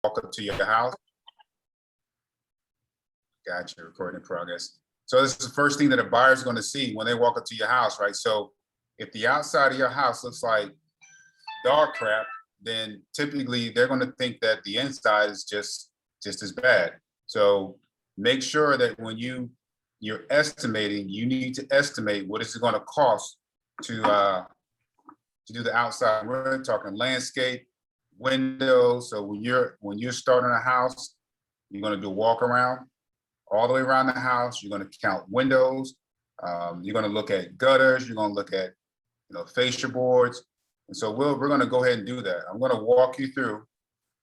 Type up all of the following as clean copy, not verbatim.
up to your house. Gotcha, recording in progress. So this is the first thing that a buyer is going to see when they walk up to your house, right? So if the outside of your house looks like dog crap, then typically they're going to think that the inside is just as bad. So make sure that when you're estimating, you need to estimate what is it going to cost to do the outside. We're talking landscape, windows. So when you're starting a house, you're going to do a walk around all the way around the house. You're going to count windows. You're going to look at gutters. You're going to look at fascia boards. And so we're going to go ahead and do that. I'm going to walk you through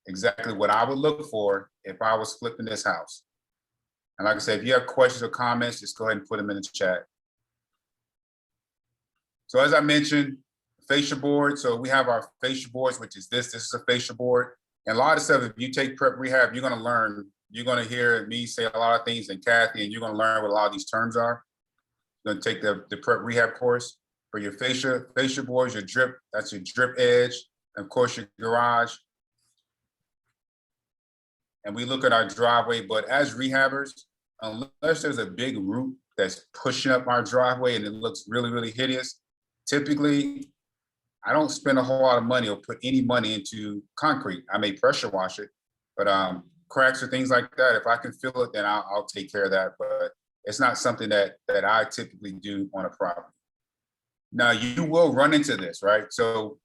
exactly what I would look for if I was flipping this house. And like I said, if you have questions or comments, just go ahead and put them in the chat. So as I mentioned, fascia board. So we have our fascia boards, which is this. This is a fascia board. And a lot of stuff, if you take prep rehab, you're going to learn. You're going to hear me say a lot of things, and Kathy, and you're going to learn what a lot of these terms are. You're going to take the prep rehab course. For your fascia boards, your drip, that's your drip edge, and of course your garage. And we look at our driveway, but as rehabbers, unless there's a big root that's pushing up our driveway and it looks really, really hideous, typically I don't spend a whole lot of money or put any money into concrete. I may pressure wash it, but cracks or things like that, if I can feel it, then I'll take care of that. But it's not something that I typically do on a property. Now, you will run into this, right? So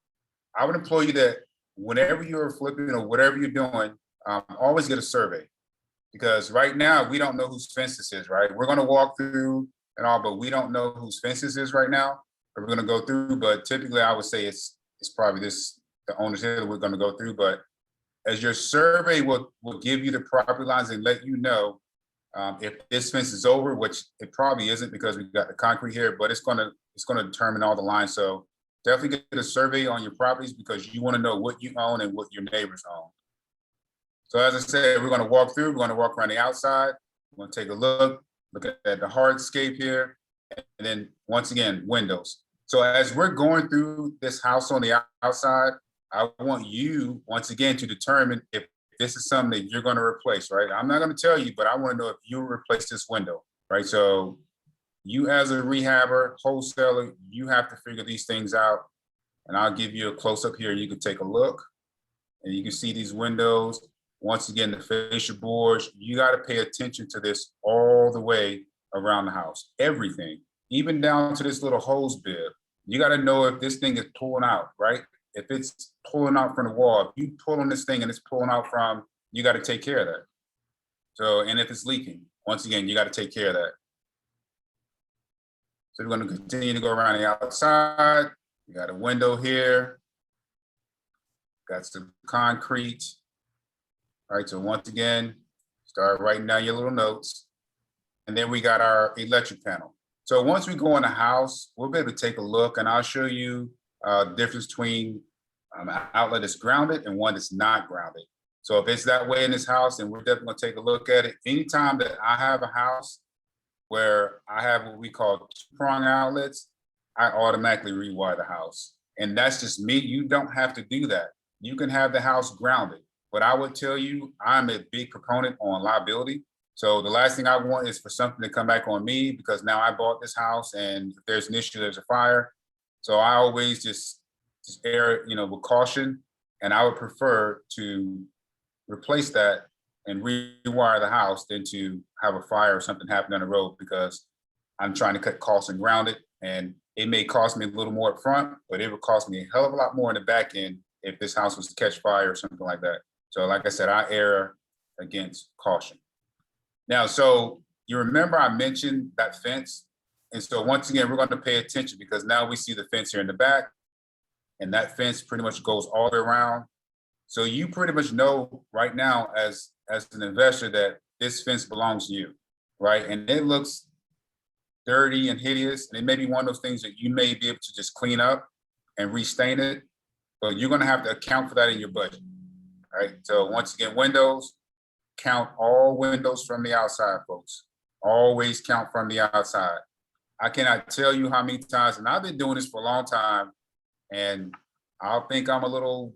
I would implore you that whenever you're flipping or whatever you're doing, always get a survey. Because right now, we don't know whose fence this is, right? We're going to walk through and all, but we don't know whose fence this is right now. We're going to go through, but typically I would say it's probably the owner's here that we're going to go through. But as your survey will give you the property lines and let you know if this fence is over, which it probably isn't because we've got the concrete here, but it's going to determine all the lines. So definitely get a survey on your properties because you want to know what you own and what your neighbors own. So as I said, we're going to walk through. We're going to walk around the outside. We're going to take a look at the hardscape here, and then once again, windows. So as we're going through this house on the outside, I want you once again to determine if this is something that you're going to replace, right? I'm not going to tell you, but I want to know if you replace this window, right? So you as a rehabber, wholesaler, you have to figure these things out. And I'll give you a close up here. You can take a look and you can see these windows. Once again, the fascia boards, you got to pay attention to this all the way around the house, everything, even down to this little hose bib. You got to know if this thing is pulling out, right? If it's pulling out from the wall, if you pull on this thing and it's pulling out from, you got to take care of that. So, and if it's leaking, once again, you got to take care of that. So we're going to continue to go around the outside. We got a window here. Got some concrete. All right, so once again, start writing down your little notes. And then we got our electric panel. So once we go in the house, we'll be able to take a look and I'll show you the difference between an outlet that's grounded and one that's not grounded. So if it's that way in this house, then we're definitely gonna take a look at it. Anytime that I have a house where I have what we call two-prong outlets, I automatically rewire the house. And that's just me. You don't have to do that. You can have the house grounded. But I would tell you, I'm a big proponent on liability. So the last thing I want is for something to come back on me because now I bought this house and if there's an issue, there's a fire. So I always just err, with caution. And I would prefer to replace that and rewire the house than to have a fire or something happen on the road because I'm trying to cut costs and ground it. And it may cost me a little more up front, but it would cost me a hell of a lot more in the back end if this house was to catch fire or something like that. So like I said, I err against caution. Now, so you remember I mentioned that fence. And so once again, we're going to pay attention because now we see the fence here in the back and that fence pretty much goes all the way around. So you pretty much know right now as an investor that this fence belongs to you, right? And it looks dirty and hideous. And it may be one of those things that you may be able to just clean up and restain it, but you're going to have to account for that in your budget. Right. So once again, windows, count all windows from the outside, folks. Always count from the outside. I cannot tell you how many times, and I've been doing this for a long time, and I'll think I'm a little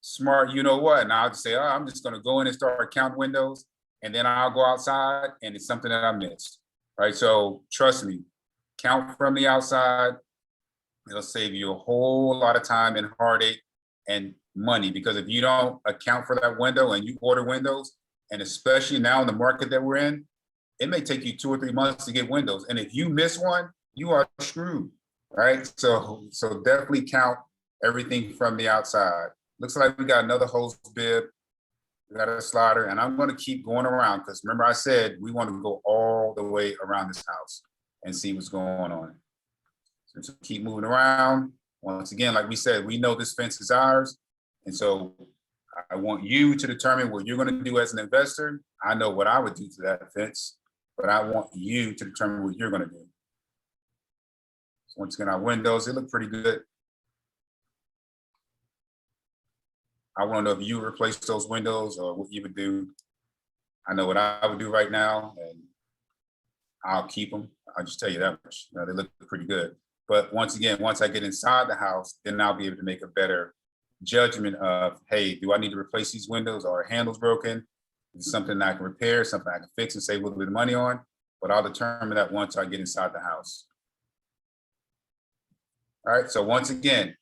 smart, you know what? And I'll just say, oh, I'm just gonna go in and start counting windows, and then I'll go outside and it's something that I missed, right? So trust me, count from the outside. It'll save you a whole lot of time and heartache and money, because if you don't account for that window and you order windows, and especially now in the market that we're in, it may take you 2 or 3 months to get windows. And if you miss one, you are screwed, right? So definitely count everything from the outside. Looks like we got another hose bib. We got a slider, and I'm going to keep going around because remember I said we want to go all the way around this house and see what's going on. So keep moving around. Once again, like we said, we know this fence is ours. And so I want you to determine what you're going to do as an investor. I know what I would do to that fence, but I want you to determine what you're going to do. So once again, our windows, they look pretty good. I want to know if you replace those windows or what you would do. I know what I would do right now, and I'll keep them. I'll just tell you that much. You know, they look pretty good. But once again, once I get inside the house, then I'll be able to make a better judgment of, hey, do I need to replace these windows? Are handles broken? Is it something I can repair, something I can fix and save a little bit of money on? But I'll determine that once I get inside the house. All right, so once again,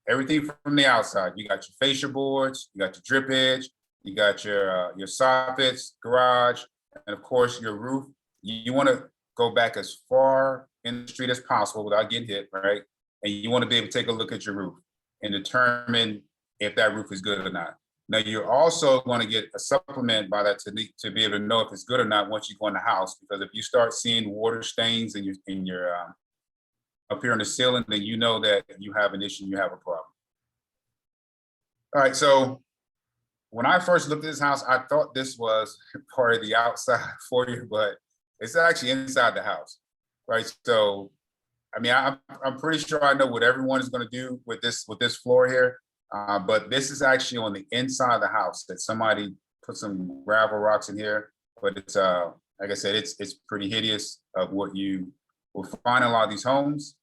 everything from the outside. You got your fascia boards, you got your drip edge, you got your soffits, garage, and of course your roof. You want to go back as far in the street as possible without getting hit, right? And you want to be able to take a look at your roof and determine if that roof is good or not. Now you're also going to get a supplement by that to be able to know if it's good or not once you go in the house, because if you start seeing water stains in your up here on the ceiling, then you know that you have an issue, you have a problem. All right, so when I first looked at this house, I thought this was part of the outside foyer, but it's actually inside the house, right? So, I mean, I'm pretty sure I know what everyone is going to do with this floor here, but this is actually on the inside of the house that somebody put some gravel rocks in here. But it's like I said, it's pretty hideous of what you will find in a lot of these homes.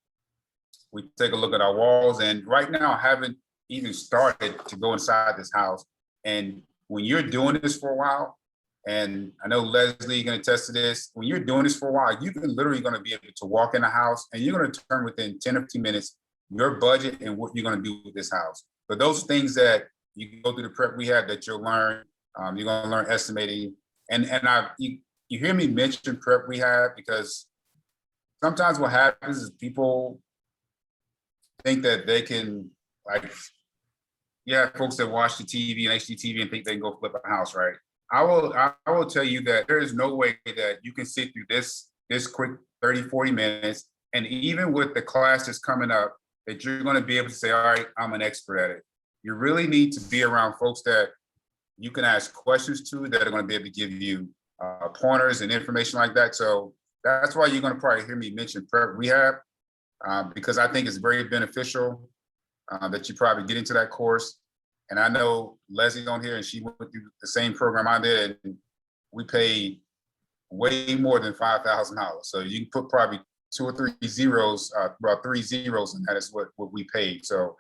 We take a look at our walls, and right now I haven't even started to go inside this house. And when you're doing this for a while, and I know Leslie can attest to this, when you're doing this for a while, you can literally going to be able to walk in the house and you're going to determine within 10 or 15 minutes your budget and what you're going to do with this house. But those things that you go through the prep rehab that you'll learn, you're going to learn estimating. And you hear me mention prep rehab because sometimes what happens is people think that they can, like, you have folks that watch the TV and HGTV and think they can go flip a house, right? I will tell you that there is no way that you can sit through this quick 30, 40 minutes. And even with the class that's coming up, that you're going to be able to say, all right, I'm an expert at it. You really need to be around folks that you can ask questions to, that are going to be able to give you pointers and information like that. So that's why you're going to probably hear me mention prep rehab, because I think it's very beneficial that you probably get into that course. And I know Leslie's on here and she went through the same program I did, and we paid way more than $5,000. So you can put probably 2 or 3 zeros, about 3 zeros, and that is what we paid. So,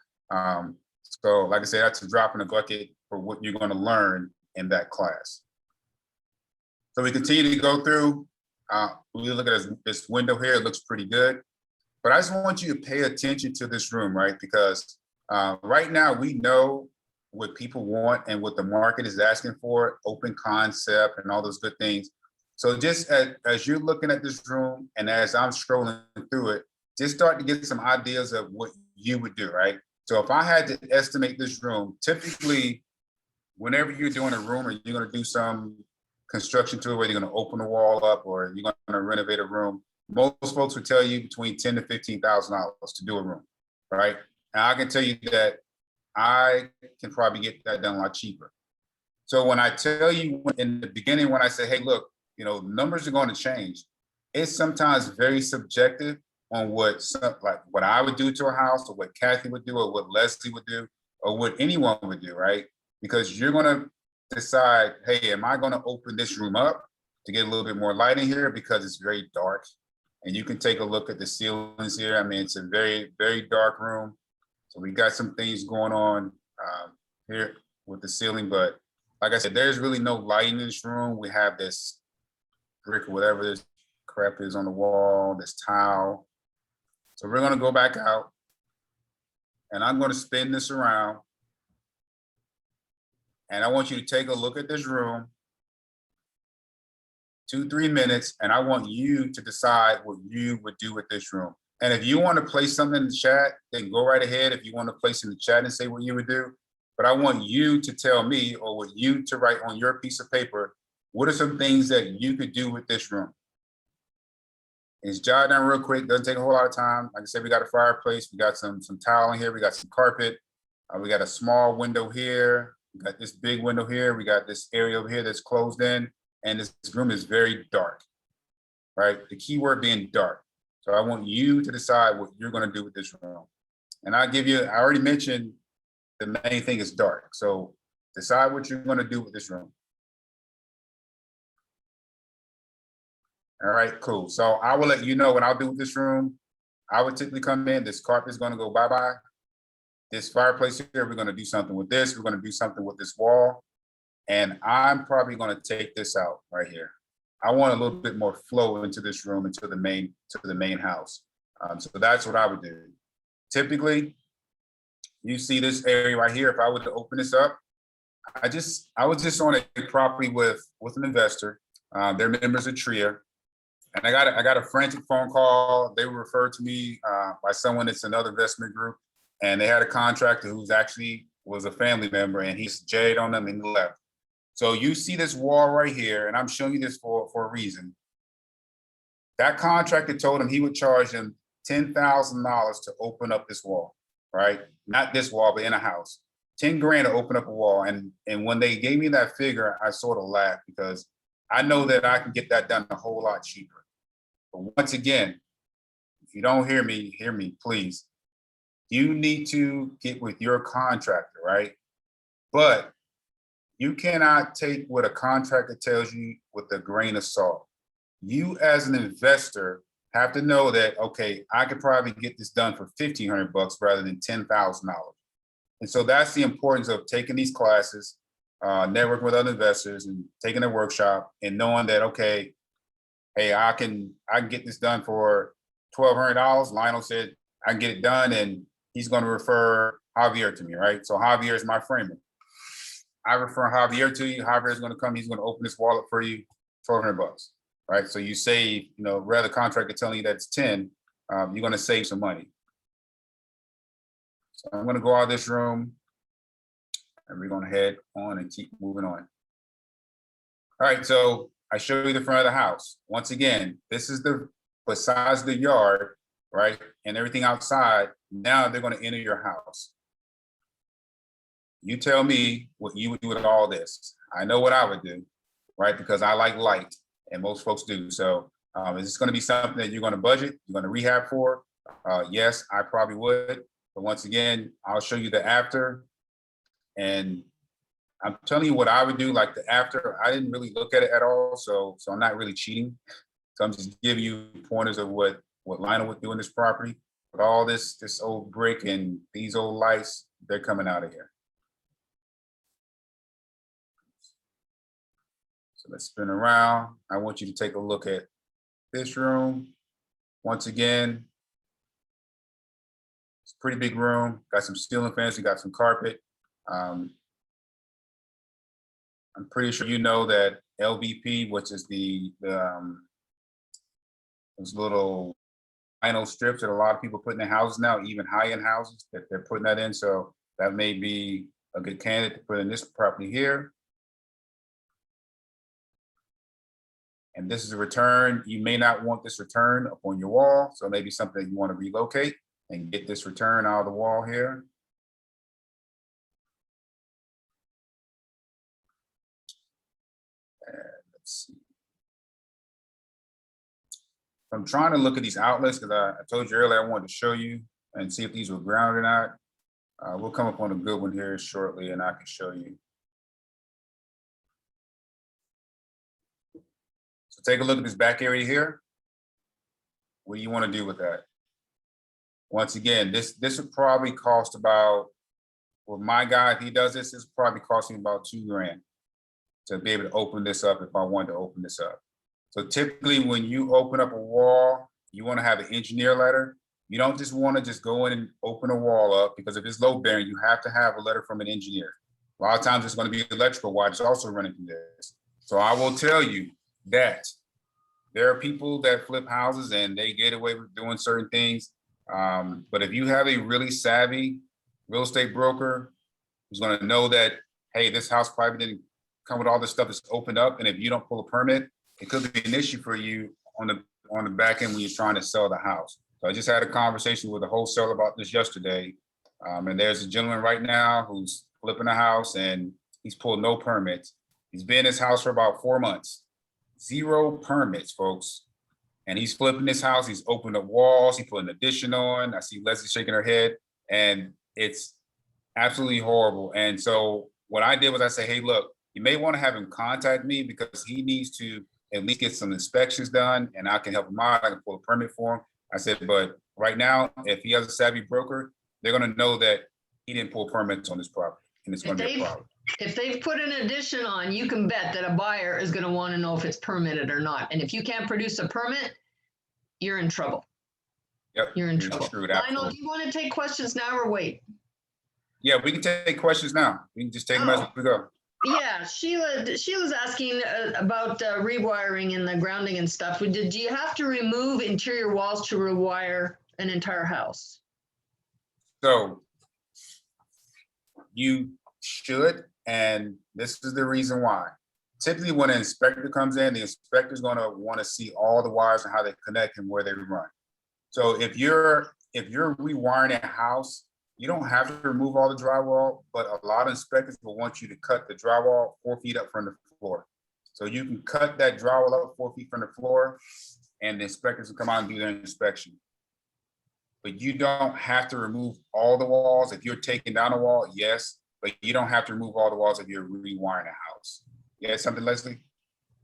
so like I said, that's a drop in the bucket for what you're going to learn in that class. So we continue to go through. We look at this window here, it looks pretty good. But I just want you to pay attention to this room, right? Because right now we know what people want and what the market is asking for, open concept and all those good things. So just as you're looking at this room and as I'm scrolling through it, just start to get some ideas of what you would do, right? So if I had to estimate this room, typically, whenever you're doing a room or you're going to do some construction to it, whether you're going to open the wall up or you're going to renovate a room, most folks would tell you between $10,000 to $15,000 to do a room, right? And I can tell you that I can probably get that done a lot cheaper. So when I tell you in the beginning, when I say, hey, look, you know, numbers are going to change, it's sometimes very subjective on what I would do to a house, or what Kathy would do, or what Leslie would do, or what anyone would do, right? Because you're going to decide, hey, am I going to open this room up to get a little bit more light in here because it's very dark? And you can take a look at the ceilings here. I mean, it's a very, very dark room. So we got some things going on here. with the ceiling, but like I said, there's really no light in this room. We have this brick or whatever this crap is on the wall, this tile. So we're gonna go back out and I'm gonna spin this around. And I want you to take a look at this room, 2-3 minutes, and I want you to decide what you would do with this room. And if you want to place something in the chat, then go right ahead. If you want to place in the chat and say what you would do, but I want you to tell me, or what you to write on your piece of paper, what are some things that you could do with this room? And it's jotted down real quick, doesn't take a whole lot of time. Like I said, we got a fireplace, we got some tile in here, we got some carpet, we got a small window here, we got this big window here, we got this area over here that's closed in, and this room is very dark, right? The key word being dark. So I want you to decide what you're gonna do with this room. And I already mentioned the main thing is dark. So decide what you're gonna do with this room. All right, cool. So I will let you know what I'll do with this room. I would typically come in, this carpet is gonna go bye-bye. This fireplace here, we're gonna do something with this. We're gonna do something with this wall. And I'm probably gonna take this out right here. I want a little bit more flow into this room, into the main house. So that's what I would do. Typically, you see this area right here. If I were to open this up, I was just on a property with an investor. They're members of TRIA. And I got a frantic phone call. They were referred to me by someone that's another investment group. And they had a contractor who's actually was a family member, and he's jaded on them and he left. So you see this wall right here, and I'm showing you this for a reason. That contractor told him he would charge him $10,000 to open up this wall, right? Not this wall, but in a house. 10 grand to open up a wall. And when they gave me that figure, I sort of laughed because I know that I can get that done a whole lot cheaper. But once again, if you don't hear me, please. You need to get with your contractor, right? But you cannot take what a contractor tells you with a grain of salt. You as an investor have to know that, okay, I could probably get this done for $1,500 rather than $10,000. And so that's the importance of taking these classes, networking with other investors and taking a workshop and knowing that, okay, hey, I can get this done for $1,200. Lionel said I can get it done, and he's going to refer Javier to me, right? So Javier is my framer. I refer Javier to you. Javier is going to come. He's going to open this wallet for you, $1,200, right? So you save, rather contractor telling you that it's 10, you're going to save some money. So I'm going to go out of this room, and we're going to head on and keep moving on. All right, so I show you the front of the house. Once again, this is besides the yard, right? And everything outside. Now they're going to enter your house. You tell me what you would do with all this. I know what I would do, right? Because I like light, and most folks do. So is this going to be something that you're going to budget? You're going to rehab for? Yes, I probably would. But once again, I'll show you the after. And I'm telling you what I would do, like the after. I didn't really look at it at all, so I'm not really cheating. So I'm just giving you pointers of what Lionel would do in this property. But all this old brick and these old lights, they're coming out of here. So let's spin around. I want you to take a look at this room. Once again, it's a pretty big room. Got some ceiling fans, we got some carpet. I'm pretty sure you know that LVP, which is those little vinyl strips that a lot of people put in their houses now, even high-end houses, that they're putting that in. So that may be a good candidate to put in this property here. And this is a return. You may not want this return up on your wall. So maybe something that you want to relocate and get this return out of the wall here. And let's see. I'm trying to look at these outlets because I told you earlier I wanted to show you and see if these were grounded or not. We'll come up on a good one here shortly and I can show you. So take a look at this back area here. What do you want to do with that? Once again, this would probably cost about Well, my guy, if he does this, it's probably costing about $2,000 to be able to open this up if I wanted to open this up. So typically when you open up a wall, you want to have an engineer letter. You don't just want to just go in and open a wall up, because if it's load bearing, you have to have a letter from an engineer. A lot of times it's going to be electrical wires also running through this. So I will tell you that there are people that flip houses and they get away with doing certain things. But if you have a really savvy real estate broker who's going to know that, hey, this house probably didn't come with all this stuff that's opened up, and if you don't pull a permit, it could be an issue for you on the back end when you're trying to sell the house. So I just had a conversation with a wholesaler about this yesterday, and there's a gentleman right now who's flipping a house and he's pulled no permits. He's been in his house for about 4 months, 0 permits, folks. And he's flipping this house. He's opened up walls. He put an addition on. I see Leslie shaking her head, and it's absolutely horrible. And so what I did was I said, hey, look, you may want to have him contact me because he needs to at least get some inspections done, and I can help him out. I can pull a permit for him. I said, but right now, if he has a savvy broker, they're going to know that he didn't pull permits on this property, and it's going to be a problem. If they've put an addition on, you can bet that a buyer is going to want to know if it's permitted or not. And if you can't produce a permit, you're in trouble. Yep, You're in trouble. Screwed, Lionel, do you want to take questions now or wait? Yeah, we can take questions now. We can just take them as we go. Yeah, Sheila's asking about rewiring and the grounding and stuff. Do you have to remove interior walls to rewire an entire house? So you should, and this is the reason why. Typically when an inspector comes in, the inspector is going to want to see all the wires and how they connect and where they run. So if you're rewiring a house, you don't have to remove all the drywall, but a lot of inspectors will want you to cut the drywall 4 feet up from the floor. So you can cut that drywall up 4 feet from the floor, and the inspectors will come out and do their inspection. But you don't have to remove all the walls. If you're taking down a wall, yes, but you don't have to remove all the walls if you're rewiring a house. Yeah, something, Leslie?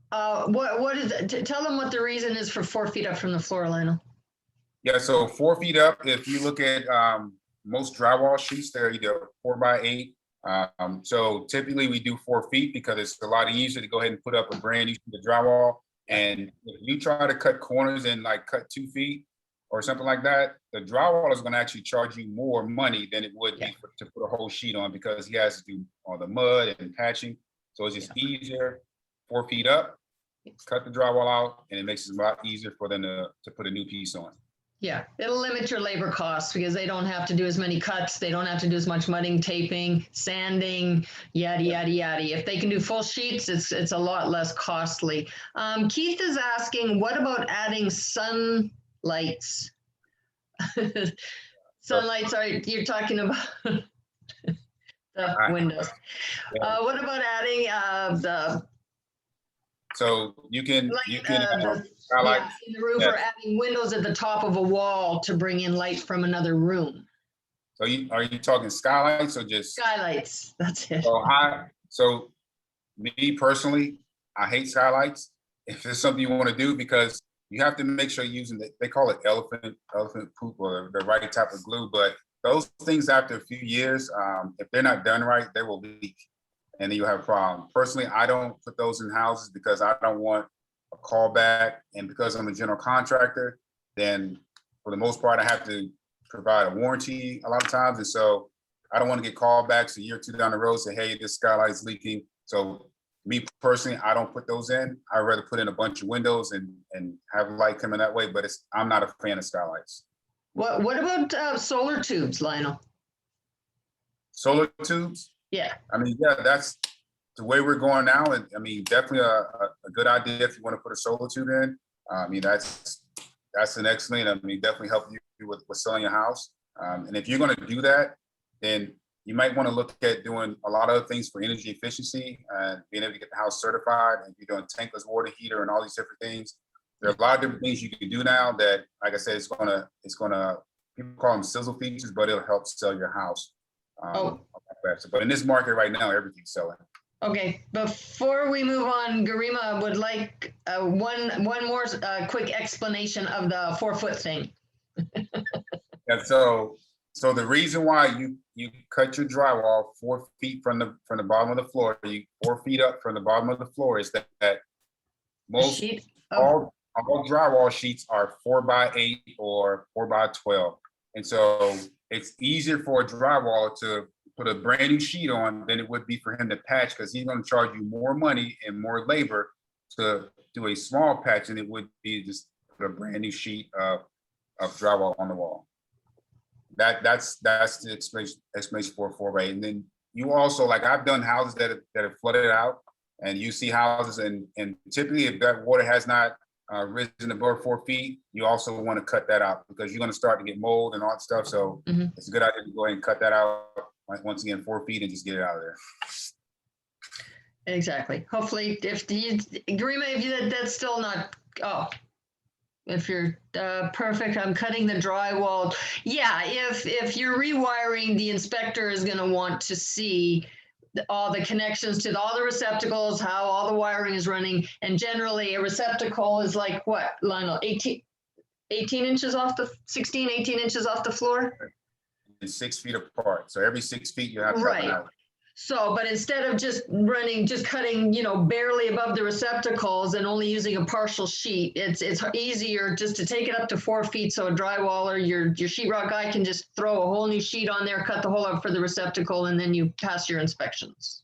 What is it? Tell them what the reason is for 4 feet up from the floor, Lionel. Yeah, so 4 feet up, if you look at most drywall sheets, they're either 4 by 8. So typically we do 4 feet because it's a lot easier to go ahead and put up a brand new sheet of drywall. And if you try to cut corners and like cut 2 feet or something like that, the drywall is going to actually charge you more money than it would be to put a whole sheet on, because he has to do all the mud and patching. So it's just easier 4 feet up, cut the drywall out, and it makes it a lot easier for them to put a new piece on. Yeah, it'll limit your labor costs because they don't have to do as many cuts. They don't have to do as much mudding, taping, sanding, yada, yada, yada. If they can do full sheets, it's a lot less costly. Keith is asking, what about adding sun lights? Sunlights, you're talking about the windows. What about adding so you can skylight in the roof, or adding windows at the top of a wall to bring in light from another room? So are you talking skylights or just skylights? That's it. So me personally, I hate skylights. If there's something you want to do, because you have to make sure you're using they call it elephant poop or the right type of glue, but those things after a few years, if they're not done right, they will leak, and then you'll have a problem. Personally, I don't put those in houses because I don't want a callback, and because I'm a general contractor, then for the most part, I have to provide a warranty a lot of times, and so I don't want to get callbacks a year or two down the road, say, hey, this skylight's leaking. So me personally, I don't put those in. I'd rather put in a bunch of windows and have light coming that way, but I'm not a fan of skylights. What about solar tubes, Lionel? Solar tubes? Yeah. I mean, yeah, that's the way we're going now. And I mean, definitely a good idea if you want to put a solar tube in. I mean, that's an excellent, I mean, definitely help you with selling your house. And if you're going to do that, then you might want to look at doing a lot of other things for energy efficiency and being able to get the house certified. And you're doing tankless water heater and all these different things. There are a lot of different things you can do now that, like I said, it's gonna people call them sizzle features, but it'll help sell your house. But in this market right now, everything's selling. Okay, before we move on, Garima would like one more quick explanation of the 4 foot thing. And so the reason why you cut your drywall 4 feet from the bottom of the floor, you 4 feet up from the bottom of the floor, is that most Sheet of, all drywall sheets are 4x8 or 4x12. And so it's easier for a drywall to put a brand new sheet on than it would be for him to patch, because he's going to charge you more money and more labor to do a small patch than it would be just put a brand new sheet of drywall on the wall. That's the explanation for 4x8. And then you also, like, I've done houses that have flooded out, and you see houses, and typically if that water has not risen above 4 feet, you also want to cut that out, because you're going to start to get mold and all that stuff. So it's a good idea to go ahead and cut that out, like, once again, 4 feet, and just get it out of there. exactly. Hopefully, if that's still not, if you're perfect, I'm cutting the drywall. Yeah, if you're rewiring, the inspector is going to want to see all the connections to all the receptacles, how all the wiring is running. And generally a receptacle is like what, Lionel, 18 inches off the, 16, 18 inches off the floor? And 6 feet apart. So every 6 feet you have to Right. have an outlet. So, but instead of just cutting, barely above the receptacles and only using a partial sheet, it's easier just to take it up to 4 feet. So a drywaller, your sheetrock guy can just throw a whole new sheet on there, cut the hole up for the receptacle, and then you pass your inspections.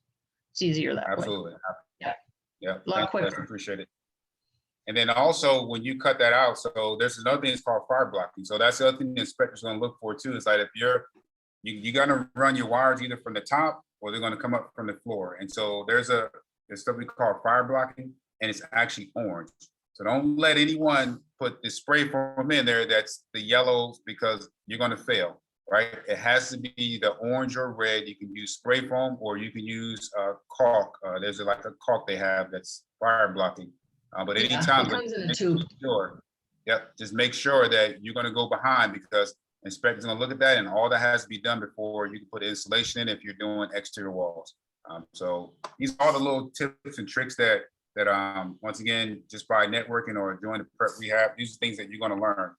It's easier that way. Absolutely. Yeah. Yeah. A lot quicker. Appreciate it. And then also when you cut that out, so there's another thing, it's called fire blocking. So that's the other thing the inspector's going to look for too, is like if you're going to run your wires either from the top or they're going to come up from the floor. And so there's stuff we call fire blocking, and it's actually orange. So don't let anyone put the spray foam in there that's the yellows, because you're going to fail, right? It has to be the orange or red. You can use spray foam, or you can use caulk. There's like a caulk they have that's fire blocking. But anytime, it comes in a tube. Just make sure that you're going to go behind, because inspector's going to look at that, and all that has to be done before you can put insulation in if you're doing exterior walls. So these are all the little tips and tricks that once again, just by networking or doing the prep rehab, these are things that you're going to learn.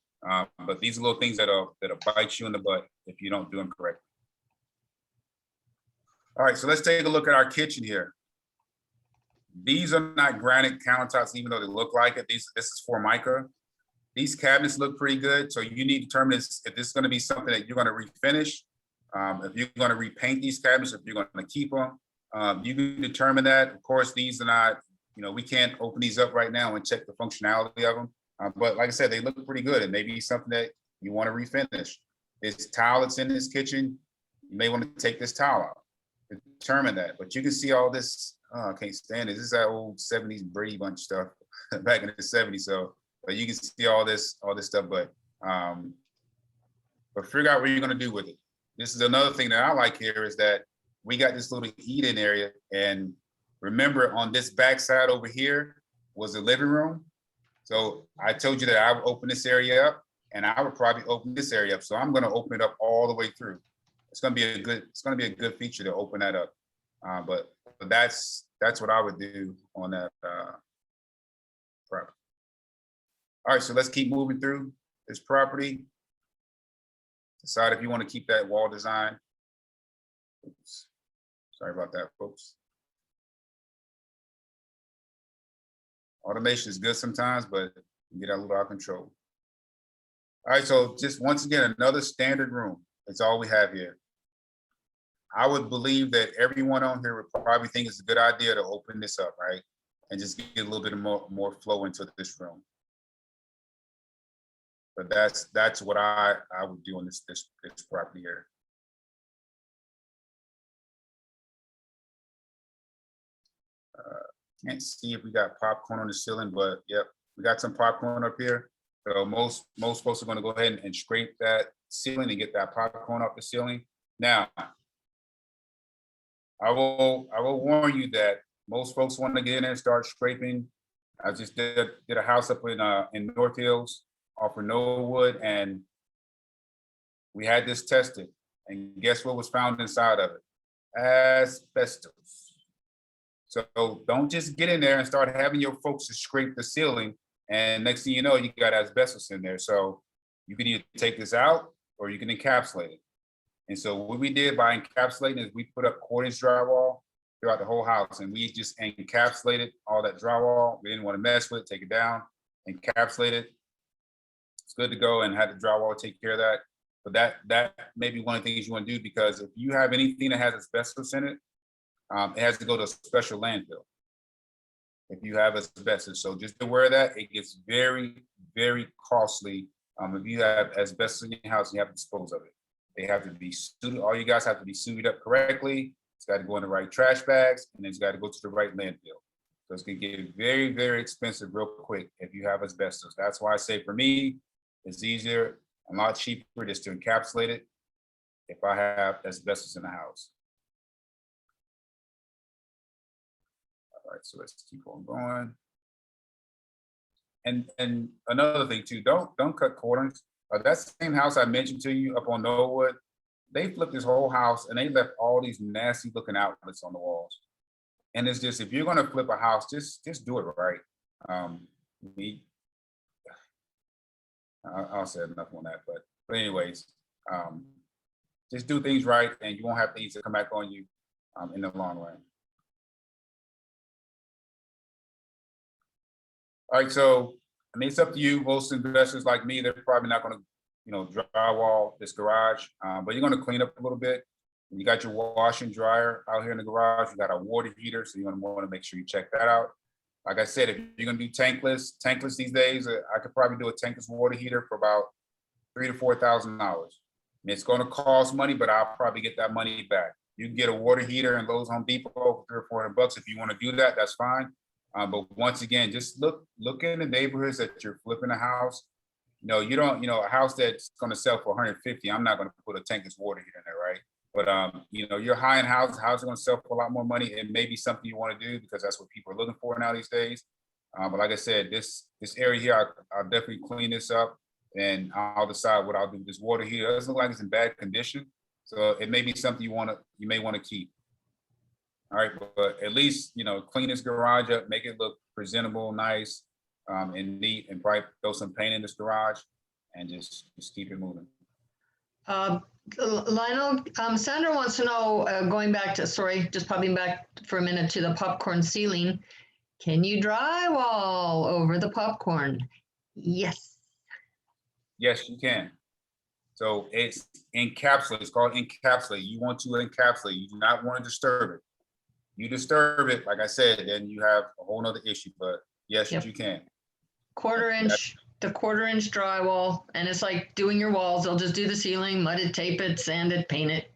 But these are little things that'll bite you in the butt if you don't do them correctly. All right, so let's take a look at our kitchen here. These are not granite countertops, even though they look like it. This is Formica. These cabinets look pretty good. So you need to determine if this is going to be something that you're going to refinish, if you're going to repaint these cabinets, if you're going to keep them. You can determine that. Of course, these are not, we can't open these up right now and check the functionality of them. But like I said, they look pretty good, and maybe something that you want to refinish. This tile that's in this kitchen, you may want to take this tile out. Determine that. But you can see all this. I can't stand it. This is that old 70s Brady Bunch stuff back in the 70s. So, but you can see all this stuff. But figure out what you're going to do with it. This is another thing that I like here, is that we got this little eat-in area. And remember, on this back side over here was the living room. So I told you that I would open this area up, and I would probably open this area up. So I'm going to open it up all the way through. It's going to be a good feature to open that up. But that's what I would do on that property. All right, so let's keep moving through this property. Decide if you want to keep that wall design. Oops. Sorry about that, folks. Automation is good sometimes, but you get a little out of control. All right, so just once again, another standard room. That's all we have here. I would believe that everyone on here would probably think it's a good idea to open this up, right? And just get a little bit more flow into this room. But that's what I would do on this property here. Can't see if we got popcorn on the ceiling, but yep, we got some popcorn up here. So most folks are going to go ahead and scrape that ceiling and get that popcorn off the ceiling. Now, I will warn you that most folks want to get in there and start scraping. I just did a house up in North Hills off of Norwood, and we had this tested. And guess what was found inside of it? Asbestos. So don't just get in there and start having your folks to scrape the ceiling, and next thing you know, you got asbestos in there. So you can either take this out or you can encapsulate it. And so what we did by encapsulating is we put up 1/4 drywall throughout the whole house, and we just encapsulated all that drywall. We didn't want to mess with it, take it down, encapsulate it. It's good to go, and had the drywall take care of that. But that may be one of the things you want to do, because if you have anything that has asbestos in it, it has to go to a special landfill if you have asbestos. So just be aware of that. It gets very, very costly. If you have asbestos in your house, you have to dispose of it. They have to be suited. All you guys have to be suited up correctly. It's got to go in the right trash bags, and it's got to go to the right landfill. So it's going to get very, very expensive real quick if you have asbestos. That's why I say for me, it's easier, a lot cheaper just to encapsulate it if I have asbestos in the house. All right, so let's keep on going. And another thing too, don't cut corners. That same house I mentioned to you up on Norwood, they flipped this whole house and they left all these nasty looking outlets on the walls. And it's just, if you're gonna flip a house, just do it right. I'll say enough on that, but anyways, just do things right, and you won't have things that come back on you in the long run. All right, so I mean, it's up to you. Most investors like me, they're probably not going to, drywall this garage, but you're going to clean up a little bit. You got your washer and dryer out here in the garage. You got a water heater, so you're going to want to make sure you check that out. Like I said, if you're going to do tankless these days, I could probably do a tankless water heater for about $3,000 to $4,000. It's going to cost money, but I'll probably get that money back. You can get a water heater in Lowe's, Home Depot for $300 or $400. If you want to do that, that's fine. But once again, just look in the neighborhoods that you're flipping a house. You don't, a house that's going to sell for 150. I'm not going to put a tankless water heater in there, right? But your high-end houses are going to sell for a lot more money. It may be something you want to do because that's what people are looking for now these days. But like I said, this area here, I'll definitely clean this up, and I'll decide what I'll do with this water heater. It doesn't look like it's in bad condition, so it may be something you may want to keep. All right, but at least, clean this garage up, make it look presentable, nice, and neat, and probably throw some paint in this garage, and just keep it moving. Lionel, Sandra wants to know, just popping back for a minute to the popcorn ceiling. Can you drywall over the popcorn? Yes. Yes, you can. So it's encapsulate. It's called encapsulate. You want to encapsulate. You do not want to disturb it. You disturb it, like I said, then you have a whole nother issue, but yes, Yep. you can. 1/4 inch, the 1/4 inch drywall, and it's like doing your walls. They'll just do the ceiling, mud it, tape it, sand it, paint it.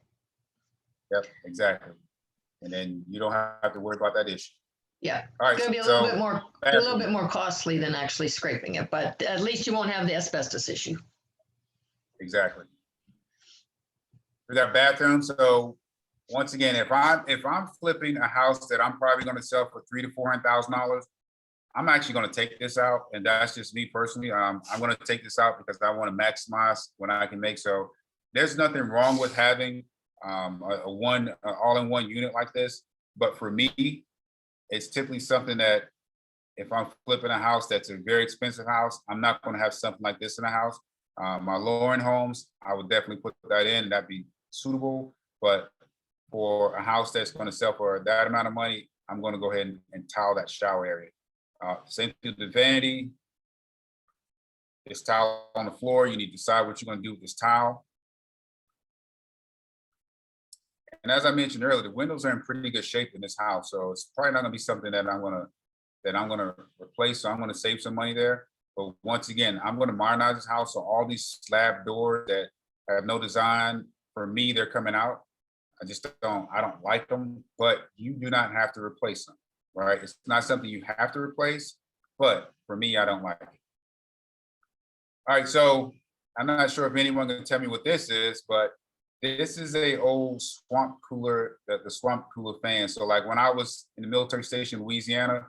Yep, exactly. And then you don't have to worry about that issue. Yeah, All right, it's gonna be a little bit more costly than actually scraping it, but at least you won't have the asbestos issue. Exactly. We got bathrooms. So once again, if I'm flipping a house that I'm probably going to sell for $300,000 to $400,000, I'm actually going to take this out, and that's just me personally. I'm going to take this out because I want to maximize what I can make. So there's nothing wrong with having a all-in-one unit like this, but for me, it's typically something that if I'm flipping a house that's a very expensive house, I'm not going to have something like this in the house. My lower-end homes, I would definitely put that in. That'd be suitable, but for a house that's going to sell for that amount of money, I'm going to go ahead and tile that shower area. Same thing with the vanity. This tile on the floor, you need to decide what you're going to do with this tile. And as I mentioned earlier, the windows are in pretty good shape in this house, so it's probably not going to be something that I'm going to replace. So I'm going to save some money there. But once again, I'm going to modernize this house. So all these slab doors that have no design, for me, they're coming out. I don't like them, but you do not have to replace them, right? It's not something you have to replace, but for me, I don't like it. All right, so I'm not sure if anyone can tell me what this is, but this is a old swamp cooler, the swamp cooler fan. So like when I was in the military station in Louisiana,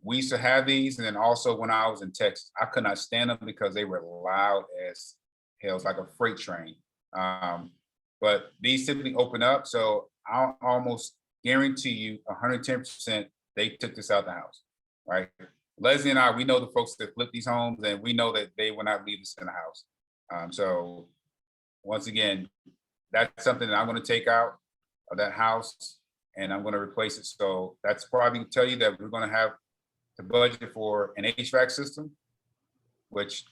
we used to have these. And then also when I was in Texas, I could not stand them because they were loud as hell. It's like a freight train. But these typically open up. So I'll almost guarantee you 110% they took this out the house, right? Leslie and I, we know the folks that flip these homes, and we know that they will not leave this in the house. So once again, that's something that I'm gonna take out of that house and I'm gonna replace it. So that's probably tell you that we're gonna have to budget for an HVAC system, which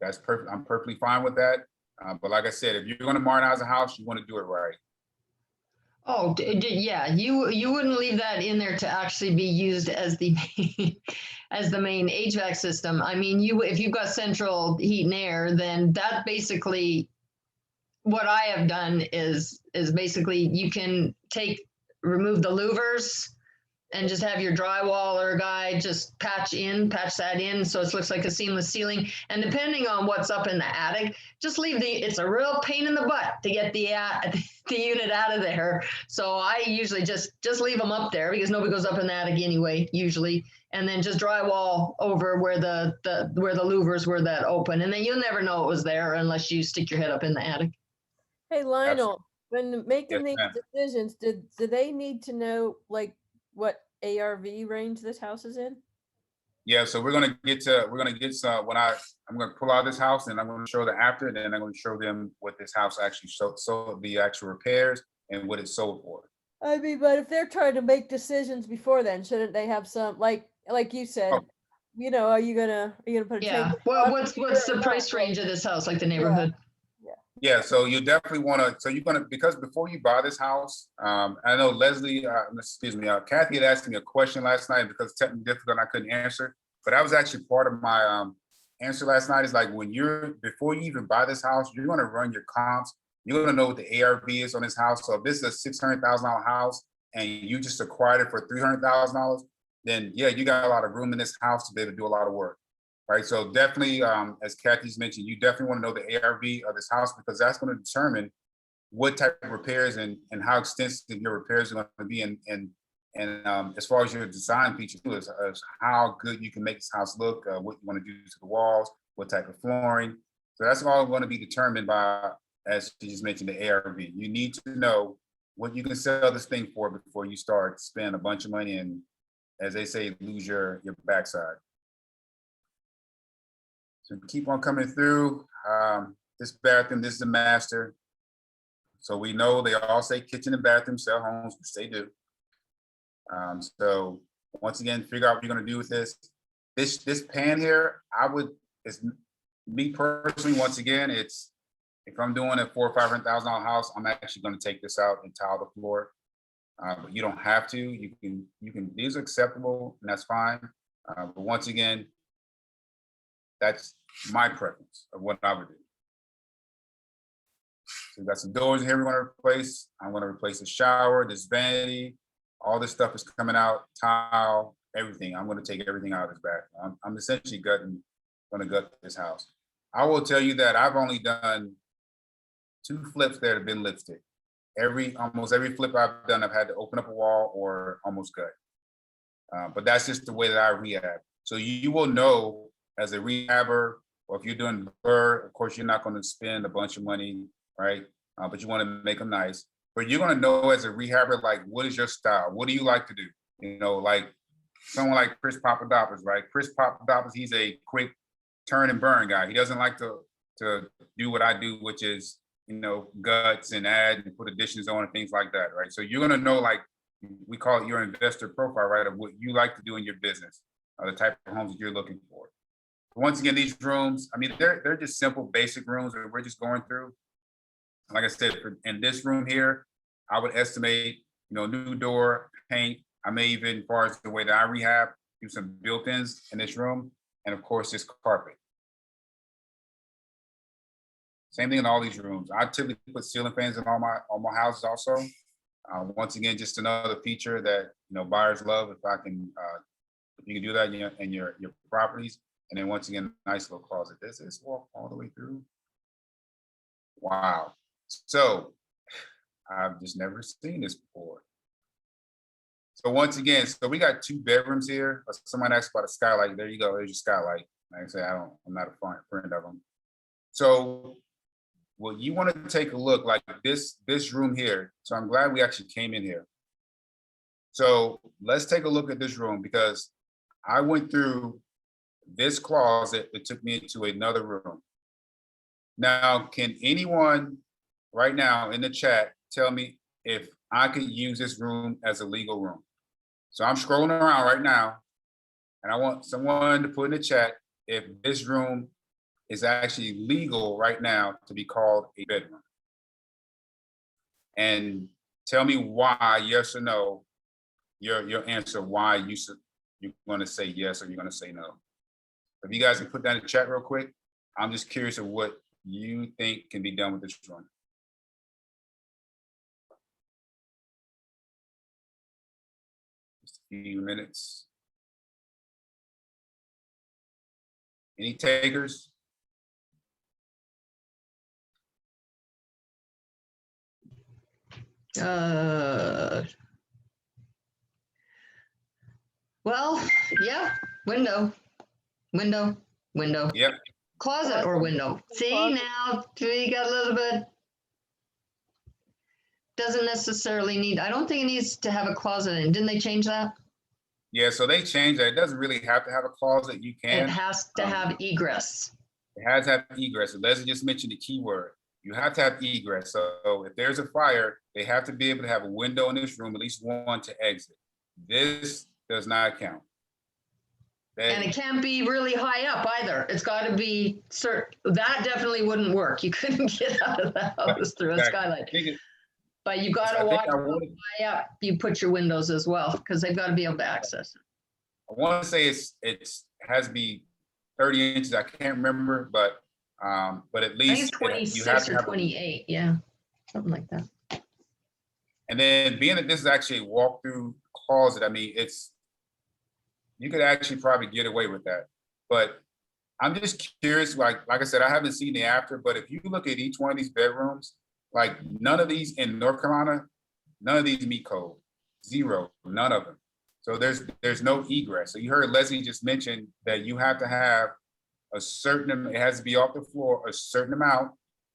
that's perfect. I'm perfectly fine with that. But like I said, if you're gonna modernize a house, you wanna do it right. Oh, yeah, you wouldn't leave that in there to actually be used as the as the main HVAC system. I mean, if you've got central heat and air, then that basically what I have done is basically you can remove the louvers and just have your drywaller guy just patch that in so it looks like a seamless ceiling. And depending on what's up in the attic, just leave it's a real pain in the butt to get the unit out of there. So I usually just leave them up there because nobody goes up in the attic anyway, usually. And then just drywall over where the louvers were that open. And then you'll never know it was there unless you stick your head up in the attic. Hey, Lionel, when Yes, making these ma'am. decisions, do they need to know like what ARV range this house is in? Yeah, so we're gonna get some I'm gonna pull out this house and I'm gonna show the after, and then I'm gonna show them what this house actually sold the actual repairs and what it sold for. I mean, but if they're trying to make decisions before then, shouldn't they have some like you said, Oh. you know, are you gonna put a Yeah. tank? Well, what's the price range of this house, like the neighborhood? Yeah, so you definitely wanna, so you're gonna, because before you buy this house, I know Leslie, Kathy had asked me a question last night because it's technically difficult and I couldn't answer. But that was actually part of my answer last night is like before you even buy this house, you're gonna run your comps. You're gonna know what the ARV is on this house. So if this is a $600,000 house and you just acquired it for $300,000, then yeah, you got a lot of room in this house to be able to do a lot of work. Right, so definitely, as Kathy's mentioned, you definitely want to know the ARV of this house because that's going to determine what type of repairs and how extensive your repairs are going to be, and as far as your design features too, is how good you can make this house look, what you want to do to the walls, what type of flooring. So that's all going to be determined by, as you just mentioned, the ARV. You need to know what you can sell this thing for before you start spending a bunch of money and, as they say, lose your backside. So keep on coming through. This bathroom, this is the master. So we know they all say kitchen and bathroom sell homes, which they do. So once again, figure out what you're gonna do with this. This pan here, it's me personally, once again, it's, if I'm doing a $400,000 or $500,000 house, I'm actually gonna take this out and tile the floor. But you don't have to, you can, these are acceptable and that's fine. But once again, that's my preference of what I would do. So we got some doors in here we're gonna replace. I'm gonna replace the shower, this vanity, all this stuff is coming out, tile, everything. I'm gonna take everything out of this bathroom. I'm essentially gonna gut this house. I will tell you that I've only done 2 flips that have been lipstick. Almost every flip I've done, I've had to open up a wall or almost gut. But that's just the way that I rehab. So you will know as a rehabber, or if you're doing burr, of course, you're not going to spend a bunch of money, right? But you want to make them nice. But you're going to know as a rehabber, like, what is your style? What do you like to do? You know, like someone like Chris Papadopoulos, right? Chris Papadopoulos, he's a quick turn and burn guy. He doesn't like to do what I do, which is, you know, guts and add and put additions on and things like that, right? So you're going to know, like, we call it your investor profile, right? Of what you like to do in your business, the type of homes that you're looking for. Once again, these rooms, I mean, they're just simple, basic rooms that we're just going through. Like I said, in this room here, I would estimate, you know, new door, paint. I may even, as far as the way that I rehab, do some built-ins in this room, and of course, this carpet. Same thing in all these rooms. I typically put ceiling fans in all my houses also. Once again, just another feature that, you know, buyers love. If you can do that in your properties. And then once again, nice little closet. Does this walk all the way through? Wow. So I've just never seen this before. So once again, so we got 2 bedrooms here. Someone asked about a skylight. There you go. There's your skylight. Like I said, I'm not a friend of them. So well, you want to take a look like this room here. So I'm glad we actually came in here. So let's take a look at this room because I went through this closet that took me into another room. Now, can anyone right now in the chat, tell me if I could use this room as a legal room. So I'm scrolling around right now, and I want someone to put in the chat if this room is actually legal right now to be called a bedroom. And tell me why, yes or no, your answer, why you're gonna say yes or you're gonna say no. If you guys can put that in the chat real quick, I'm just curious of what you think can be done with this room. Just a few minutes. Any takers? Well, yeah, window, window. Yep. Closet or window. See, Closet. now we got a little bit. Doesn't necessarily need, I don't think it needs to have a closet in. Didn't they change that? Yeah, so they changed that. It doesn't really have to have a closet. You It can. has to have egress. It has to have egress. Leslie just mentioned the key word. You have to have egress. So if there's a fire, they have to be able to have a window in this room, at least one to exit. This does not count. And it can't be really high up either. It's got to be certain. That definitely wouldn't work. You couldn't get out of the house through a skylight. But you got to watch how high up you put your windows as well, because they've got to be able to access it. I want to say it has to be 30 inches. I can't remember, but at I think least it's 26 you have to or have 28. Yeah, something like that. And then being that this is actually a walk-through closet, I mean, you could actually probably get away with that. But I'm just curious, like I said, I haven't seen the after, but if you look at each one of these bedrooms, like none of these in North Carolina, none of these meet code. Zero, none of them. So there's no egress. So you heard Leslie just mention that you have to have a certain, it has to be off the floor, a certain amount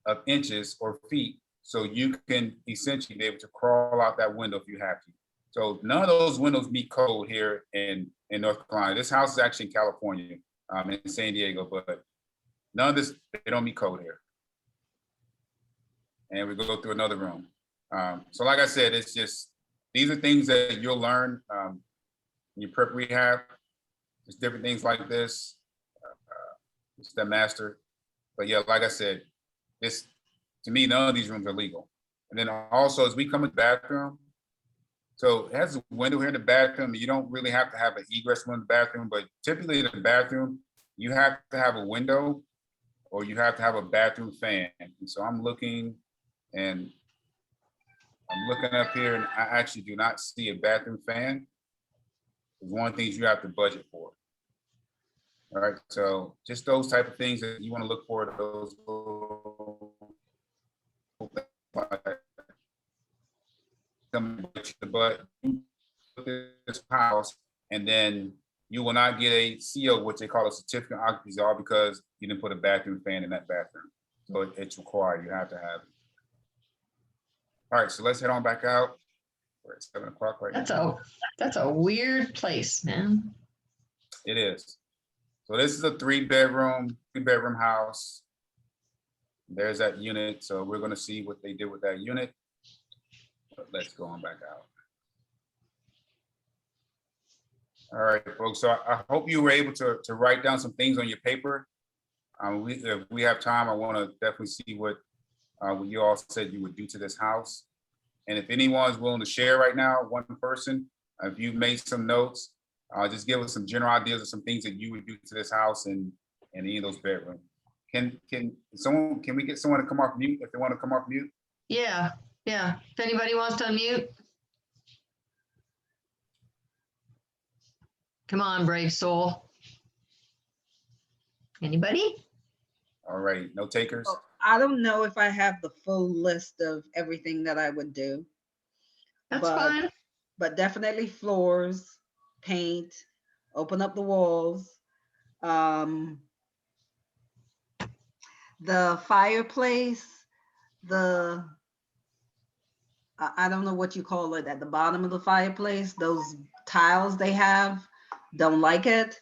of inches or feet, so you can essentially be able to crawl out that window if you have to. So none of those windows meet code here in North Carolina. This house is actually in California, in San Diego, but none of this, they don't meet code here. And we go through another room. So like I said, it's just, these are things that you'll learn in your prep rehab. There's different things like this. It's the master. But yeah, like I said, this, to me, none of these rooms are legal. And then also, as we come in the bathroom, so it has a window here in the bathroom. You don't really have to have an egress window in the bathroom, but typically in the bathroom, you have to have a window or you have to have a bathroom fan. And so I'm looking up here and I actually do not see a bathroom fan. It's one of the things you have to budget for. All right, so just those type of things that you want to look for, those but this house, and then you will not get a CO, which they call a certificate of occupancy, all because you didn't put a bathroom fan in that bathroom. So it's required, you have to have it. All right, so let's head on back out. We're at 7 o'clock right now. That's a weird place, man. It is. So this is a three-bedroom house. There's that unit. So we're going to see what they did with that unit. But let's go on back out. All right, folks. So I hope you were able to write down some things on your paper. If we have time, I want to definitely see what you all said you would do to this house. And if anyone's willing to share right now, one person, if you've made some notes, just give us some general ideas of some things that you would do to this house and any of those bedrooms. Can we get someone to come off mute if they want to come off mute? Yeah. If anybody wants to unmute. Come on, brave soul. Anybody? All right, no takers. Well, I don't know if I have the full list of everything that I would do. That's fine. But definitely floors, paint, open up the walls. The fireplace, I don't know what you call it, at the bottom of the fireplace, those tiles they have, don't like it.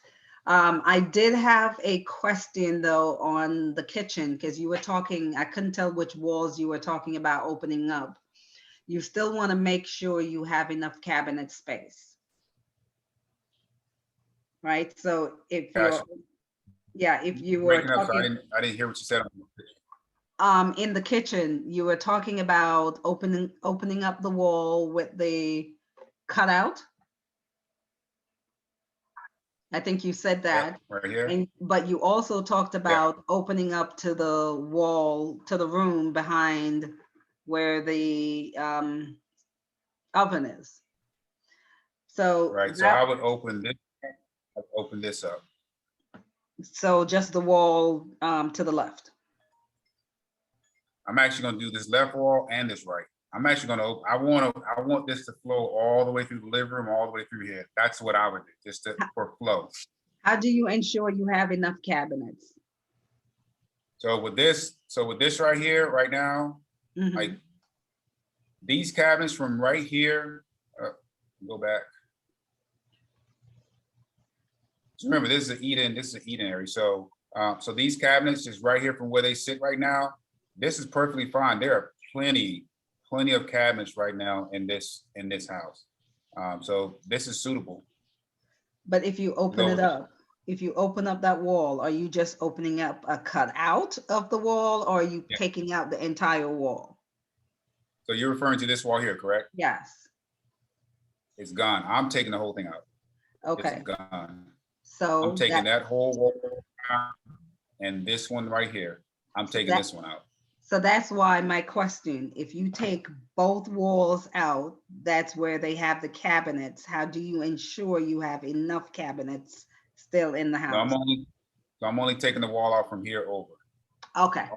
I did have a question though on the kitchen, because you were talking, I couldn't tell which walls you were talking about opening up. You still want to make sure you have enough cabinet space. Right? So if you're, Gotcha. yeah, if you were Breaking up, so talking, I didn't hear what you said. in the kitchen, you were talking about opening up the wall with the cutout. I think you said that. Yep, right here. And but you also talked about opening up to the wall, to the room behind where the oven is. So Right, so that, I would open this, I'd open this up. so just the wall to the left. I'm actually gonna do this left wall and this right. I'm actually gonna, I want this to flow all the way through the living room, all the way through here. That's what I would do, just for flow. How do you ensure you have enough cabinets? So with this right here, right now, Mhm. like these cabinets from right here, go back. So remember, this is an eat-in area. So, so these cabinets just right here from where they sit right now, this is perfectly fine. There are plenty of cabinets right now in this house. So this is suitable. But if you open it Go- up, if you open up that wall, are you just opening up a cutout of the wall, or are you Yeah. taking out the entire wall? So you're referring to this wall here, correct? Yes. It's gone. I'm taking the whole thing out. Okay. It's gone. So I'm taking that, that whole wall out and this one right here. I'm taking that- this one out. so that's why my question, if you take both walls out, that's where they have the cabinets. How do you ensure you have enough cabinets still in the So house? I'm only taking the wall out from here over. Okay.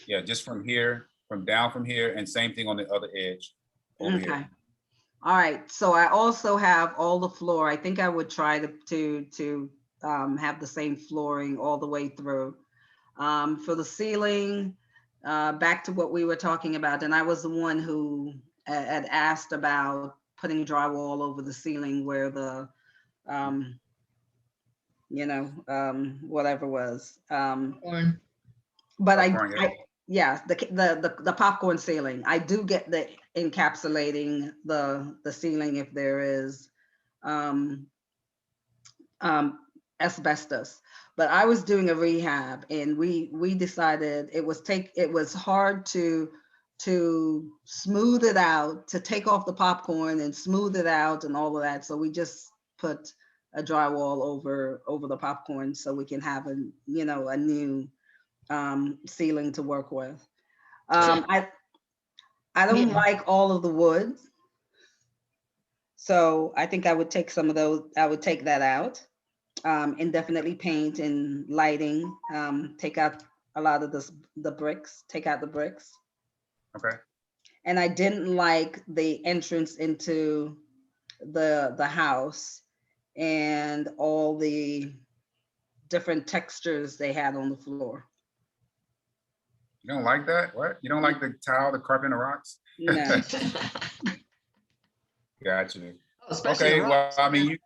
Yeah, just from here, down from here, and same thing on the other edge over Okay. here. All right. So I also have all the floor. I think I would try to have the same flooring all the way through. For the ceiling, back to what we were talking about, and I was the one who had asked about putting drywall over the ceiling where the, whatever was. Corn. But Popcorn, yeah. yeah, the popcorn ceiling. I do get the encapsulating the ceiling if there is asbestos. But I was doing a rehab, and we decided it was hard to smooth it out, to take off the popcorn and smooth it out and all of that. So we just put a drywall over the popcorn so we can have a new ceiling to work with. I don't Yeah. like all of the wood, so I think I would take some of those. I would take that out, and definitely paint and lighting. Take out a lot of the bricks. Take out the bricks. Okay. And I didn't like the entrance into the house and all the different textures they had on the floor. You don't like that? What? You don't like the tile, the carpet, and the rocks? No. Gotcha. Oh, especially Okay, the well, rocks. I mean,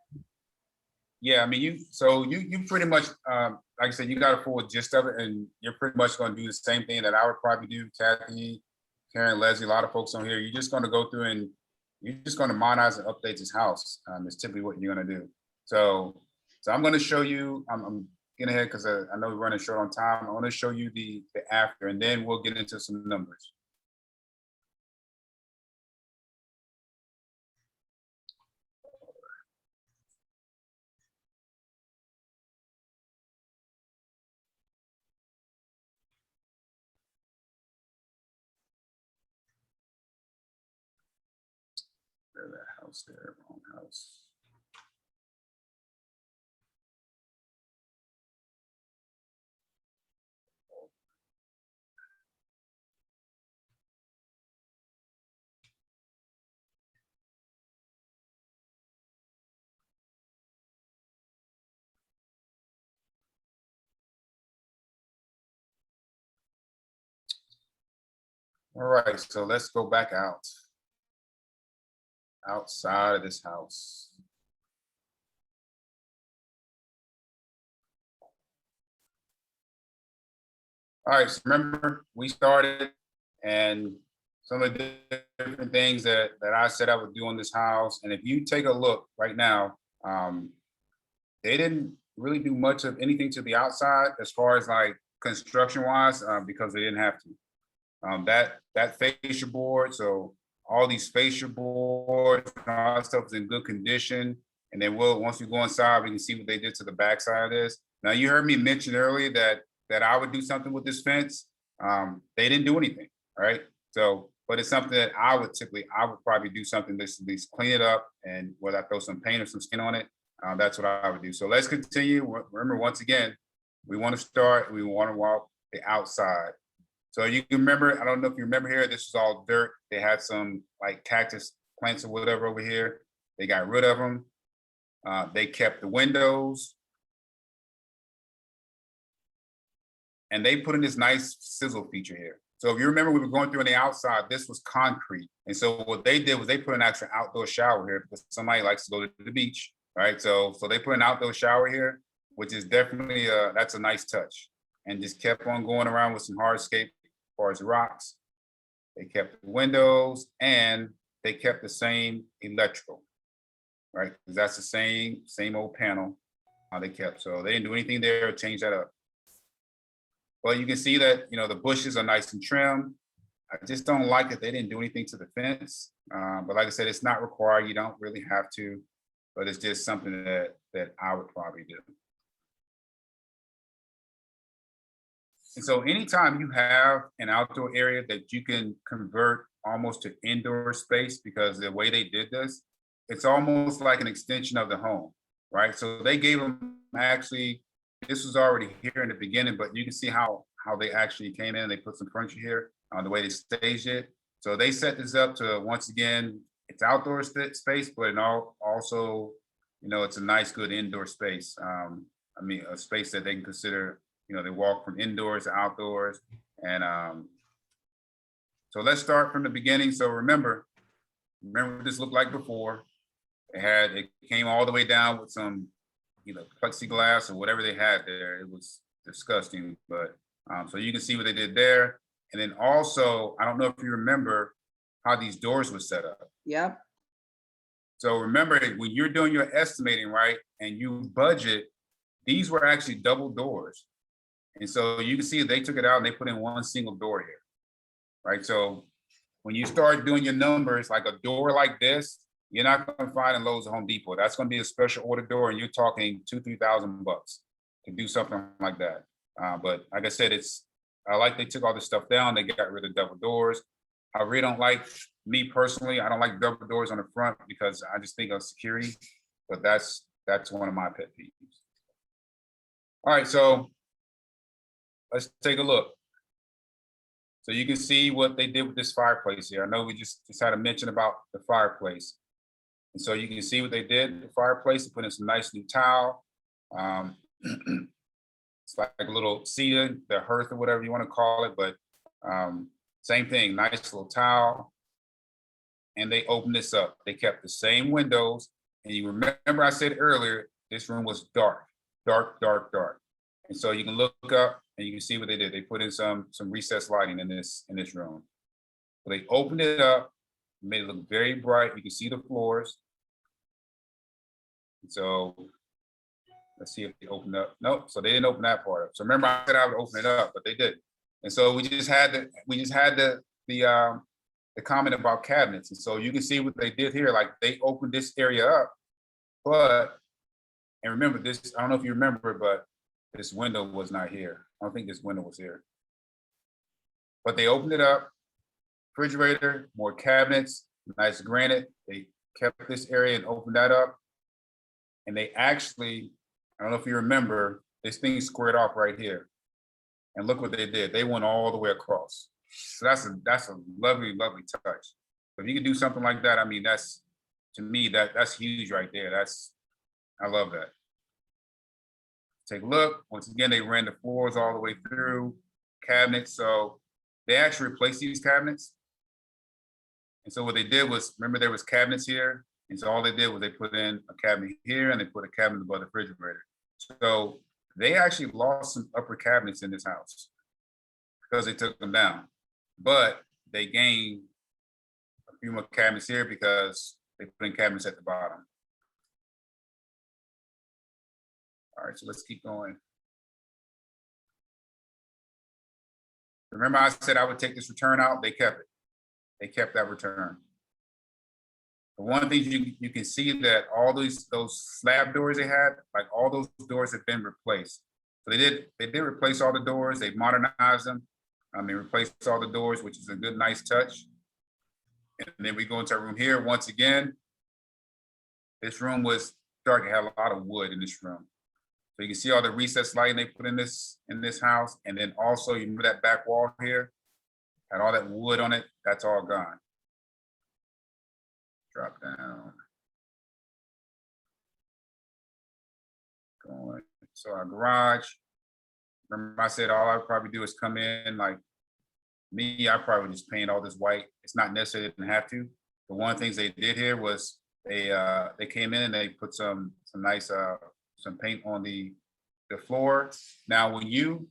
you pretty much, like I said, you got a full gist of it, and you're pretty much going to do the same thing that I would probably do, Kathy, Karen, Leslie, a lot of folks on here. You're just going to go through and you're just going to modernize and update this house. It's typically what you're going to do. So I'm going to show you, I'm getting ahead because I know we're running short on time. I want to show you the after, and then we'll get into some numbers. There's that house there, wrong house. All right, so let's go back outside of this house. All right, so remember, we started and some of the different things that I said I would do on this house. And if you take a look right now, they didn't really do much of anything to the outside as far as like construction wise, because they didn't have to. That fascia board, so all these fascia boards and all that stuff is in good condition. And then once we go inside, we can see what they did to the backside of this. Now, you heard me mention earlier that I would do something with this fence. They didn't do anything, all right? So, but it's something that I would probably do something that's at least clean it up, and whether I throw some paint or some skin on it, that's what I would do. So let's continue. Remember, once again, we want to start, we want to walk the outside. So you can remember, I don't know if you remember here, this is all dirt. They had some like cactus plants or whatever over here. They got rid of them. They kept the windows. And they put in this nice sizzle feature here. So if you remember, we were going through on the outside, this was concrete. And so what they did was they put an actual outdoor shower here because somebody likes to go to the beach, right? So they put an outdoor shower here, which is definitely, that's a nice touch. And just kept on going around with some hardscape as far as rocks. They kept the windows and they kept the same electrical, right? Because that's the same old panel they kept. So they didn't do anything there or change that up. Well, you can see that, the bushes are nice and trim. I just don't like that they didn't do anything to the fence. But like I said, it's not required. You don't really have to, but it's just something that I would probably do. And so anytime you have an outdoor area that you can convert almost to indoor space, because the way they did this, it's almost like an extension of the home, right? So they gave them actually, this was already here in the beginning, but you can see how they actually came in. They put some furniture here on the way they staged it. So they set this up to, once again, it's outdoor space, but it also, it's a nice, good indoor space. A space that they can consider, they walk from indoors to outdoors. And so let's start from the beginning. So remember what this looked like before. It came all the way down with some, plexiglass or whatever they had there. It was disgusting, but so you can see what they did there. And then also, I don't know if you remember how these doors were set up. Yep. So remember, when you're doing your estimating, right, and you budget, these were actually double doors. And so you can see they took it out and they put in one single door here, right? So when you start doing your numbers, like a door like this, you're not going to find in Lowe's or Home Depot. That's going to be a special order door, and you're talking $2,000-$3,000 to do something like that. But like I said, I like they took all this stuff down. They got rid of double doors. I really don't like, me personally, I don't like double doors on the front because I just think of security. But that's one of my pet peeves. All right, so let's take a look. So you can see what they did with this fireplace here. I know we just had a mention about the fireplace. And so you can see what they did, the fireplace, they put in some nice new tile. It's like a little seated, the hearth or whatever you want to call it, but same thing, nice little tile. And they opened this up. They kept the same windows. And you remember I said earlier, this room was dark. And so you can look up and you can see what they did. They put in some recessed lighting in this room. So they opened it up, made it look very bright. You can see the floors. And so let's see if they opened up. Nope, so they didn't open that part up. So remember I said I would open it up, but they didn't. And so we just had the comment about cabinets. And so you can see what they did here. Like they opened this area up, and remember this, I don't know if you remember, but this window was not here. I don't think this window was here. But they opened it up, refrigerator, more cabinets, nice granite. They kept this area and opened that up. And they actually, I don't know if you remember, this thing squared off right here. And look what they did. They went all the way across. So that's a lovely, lovely touch. If you can do something like that, I mean, to me, that's huge right there. I love that. Take a look. Once again, they ran the floors all the way through, cabinets. So they actually replaced these cabinets. And so what they did was, remember there was cabinets here. And so all they did was they put in a cabinet here and they put a cabinet above the refrigerator. So they actually lost some upper cabinets in this house. because they took them down. But they gained a few more cabinets here because they put in cabinets at the bottom. All right, so let's keep going. Remember I said I would take this return out? They kept it. They kept that return. The one thing you can see that all those slab doors they had, like all those doors have been replaced. So they did replace all the doors. They modernized them. They replaced all the doors, which is a good, nice touch. And then we go into our room here. Once again, this room was starting to have a lot of wood in this room. So you can see all the recessed lighting they put in this house. And then also, you remember that back wall here? Had all that wood on it. That's all gone. Drop down. Going. So our garage. Remember I said all I probably do is come in, like me, I probably just paint all this white. It's not necessary, they didn't have to. But one of the things they did here was they came in and they put some nice some paint on the floor. Now when you,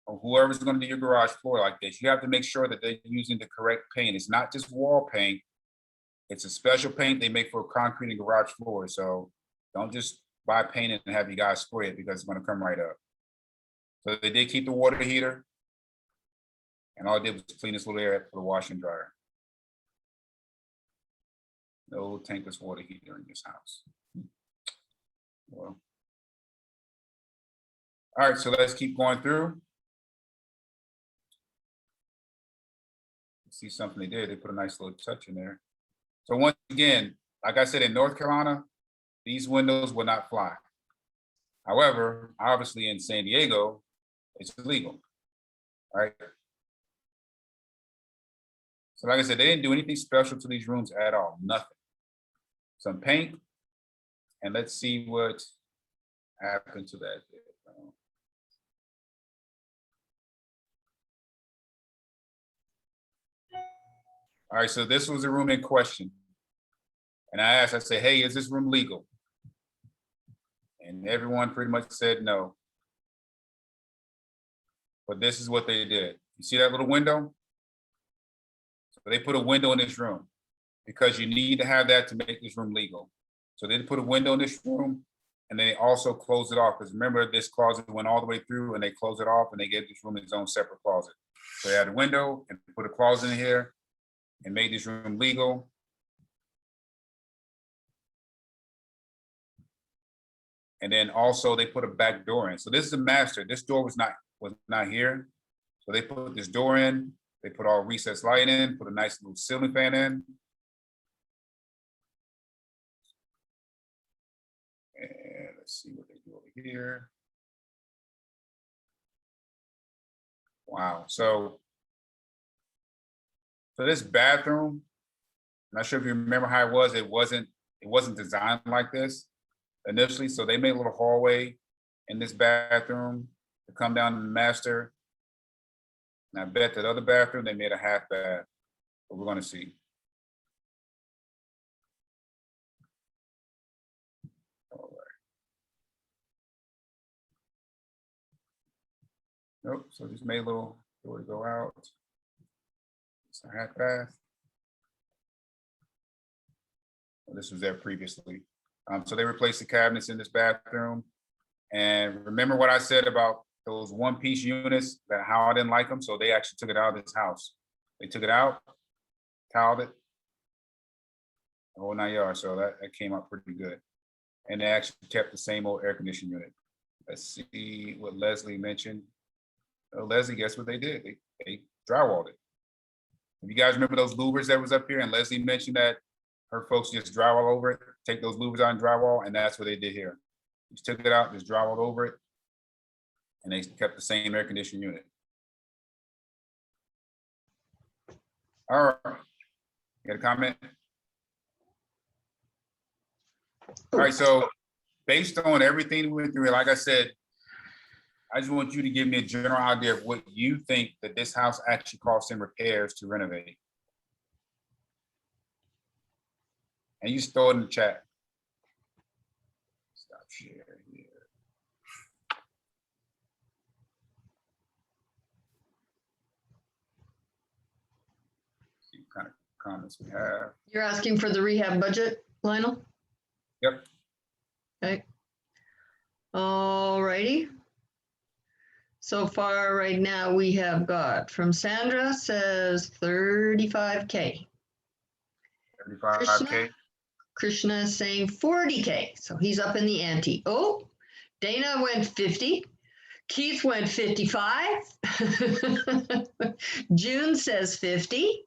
or whoever's gonna do your garage floor like this, you have to make sure that they're using the correct paint. It's not just wall paint. It's a special paint they make for concrete and garage floors. So don't just buy paint and have you guys spray it because it's gonna come right up. So they did keep the water heater. And all I did was clean this little area for the wash and dryer. No tankless water heater in this house. Well. All right, so let's keep going through. See something they did, they put a nice little touch in there. So once again, like I said, in North Carolina, these windows will not fly. However, obviously in San Diego, it's illegal, right? So like I said, they didn't do anything special to these rooms at all, nothing. Some paint, and let's see what happened to that. All right, so this was a room in question. And I asked, I said, hey, is this room legal? And everyone pretty much said no. But this is what they did. You see that little window? So they put a window in this room because you need to have that to make this room legal. So they put a window in this room and they also closed it off. Because remember, this closet went all the way through and they closed it off and they gave this room its own separate closet. So they had a window and put a closet in here and made this room legal. And then also they put a back door in. So this is a master. This door was not here. So they put this door in. They put all recessed light in, put a nice little ceiling fan in. And let's see what they do over here. Wow. So this bathroom, I'm not sure if you remember how it was. It wasn't designed like this initially. So they made a little hallway in this bathroom to come down to the master. And I bet that other bathroom, they made a half bath, but we're gonna see. All right. Nope, so just made a little door to go out. It's a half bath. Well, this was there previously. So they replaced the cabinets in this bathroom. And remember what I said about those one-piece units, that how I didn't like them, so they actually took it out of this house. They took it out, tiled it, the whole 9 yards, so that came out pretty good. And they actually kept the same old air conditioning unit. Let's see what Leslie mentioned. Leslie, guess what they did? They drywalled it. If you guys remember those louvers that was up here, and Leslie mentioned that her folks just drywall over it, take those louvers out and drywall, and that's what they did here. Just took it out, just drywalled over it, and they kept the same air conditioning unit. All right, you got a comment? All right, so based on everything we went through, like I said, I just want you to give me a general idea of what you think that this house actually costs in repairs to renovate. And you throw it in the chat. Stop sharing here. kind of comments we have. You're asking for the rehab budget, Lionel? Yep. Okay. All righty. So far, right now, we have got from Sandra says 35K. 35K. Krishna is saying 40K. So he's up in the ante. Oh, Dana went 50. Keith went 55. June says 50.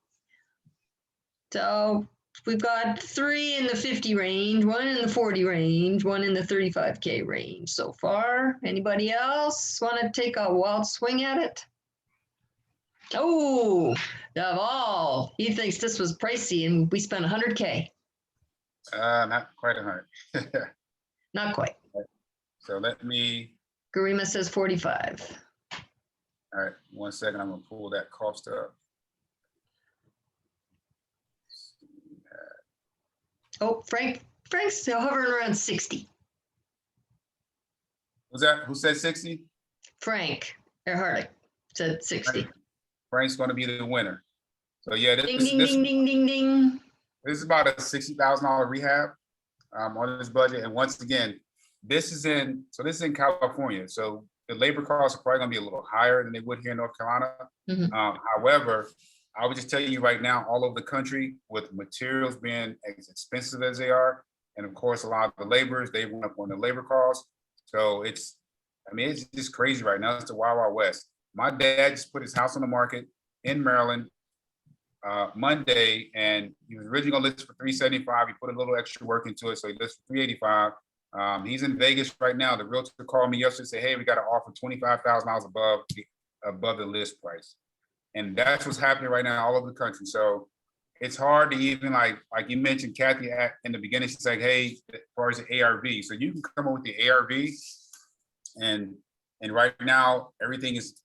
So we've got 3 in the 50 range, 1 in the 40 range, 1 in the 35K range so far. Anybody else want to take a wild swing at it? Oh, Daval, he thinks this was pricey and we spent 100K. Not quite 100. Not quite. So let me, Garima says 45. all right, 1 second, I'm gonna pull that cost up. Oh, Frank's still hovering around 60. Who's that? Who said 60? Frank Erhardt said 60. Frank's gonna be the winner. So yeah, Ding, ding, ding, ding, ding, ding. this is about a $60,000 rehab on this budget. And once again, this is in California. So the labor costs are probably gonna be a little higher than they would here in North Carolina. Mhm. However, I would just tell you right now, all over the country, with materials being as expensive as they are, and of course, a lot of the laborers, they went up on the labor costs. So it's just crazy right now. It's the Wild Wild West. My dad just put his house on the market in Maryland Monday, and he was originally gonna list for $375. He put a little extra work into it, so he listed for $385. He's in Vegas right now. The realtor called me yesterday and said, "Hey, we got to offer $25,000 above the list price." And that's what's happening right now all over the country. So it's hard to even like you mentioned, Kathy, in the beginning, she's like, hey, as far as the ARV, so you can come up with the ARV, and right now everything is,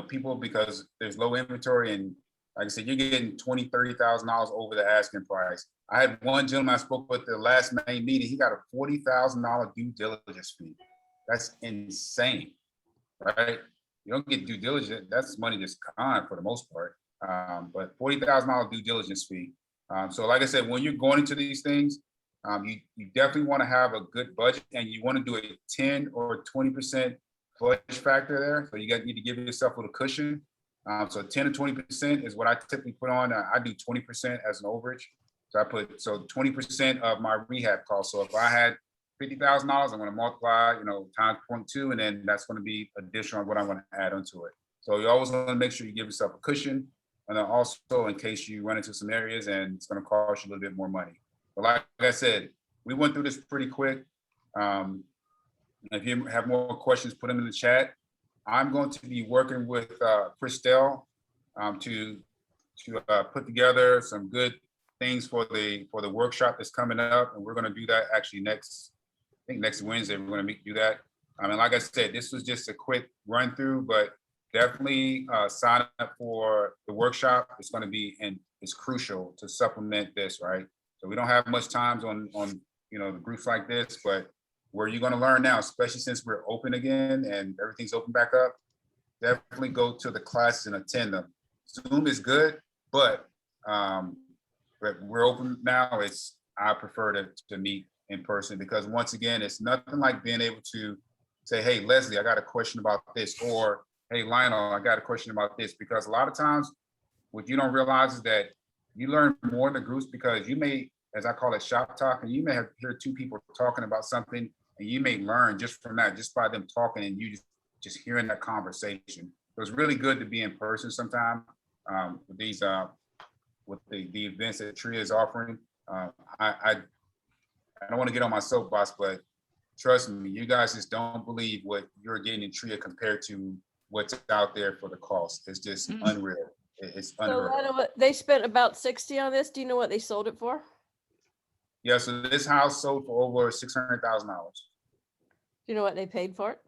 people, because there's low inventory, and like I said, you're getting $20,000, $30,000 over the asking price. I had one gentleman I spoke with the last main meeting, he got a $40,000 due diligence fee. That's insane, right? You don't get due diligence, that's money that's gone for the most part. But $40,000 due diligence fee. So like I said, when you're going into these things, you definitely want to have a good budget, and you want to do a 10 or 20% flush factor there. So you need to give yourself a little cushion. So 10 or 20% is what I typically put on. I do 20% as an overage. So I put 20% of my rehab cost. So if I had $50,000, I'm going to multiply, times 0.2, and then that's going to be additional on what I'm going to add onto it. So you always want to make sure you give yourself a cushion, and then also in case you run into some areas and it's going to cost you a little bit more money. But like I said, we went through this pretty quick. If you have more questions, put them in the chat. I'm going to be working with Christelle to put together some good things for the workshop that's coming up, and we're going to do that actually next Wednesday. We're going to do that. And like I said, this was just a quick run through, but definitely sign up for the workshop. It's going to be, and it's crucial to supplement this, right? So we don't have much time on the groups like this, but where you're going to learn now, especially since we're open again and everything's open back up, definitely go to the classes and attend them. Zoom is good, but we're open now. I prefer to meet in person, because once again, it's nothing like being able to say, hey, Leslie, I got a question about this, or hey, Lionel, I got a question about this, because a lot of times what you don't realize is that you learn more in the groups, because you may, as I call it, shop talk, and you may hear two people talking about something, and you may learn just from that, just by them talking, and you just hearing that conversation. So it's really good to be in person sometime with these with the events that TRIA is offering. I don't want to get on my soapbox, but trust me, you guys just don't believe what you're getting in TRIA compared to what's out there for the cost. It's just unreal. It's unreal. So Lana, they spent about 60 on this. Do you know what they sold it for? Yeah, so this house sold for over $600,000. Do you know what they paid for it?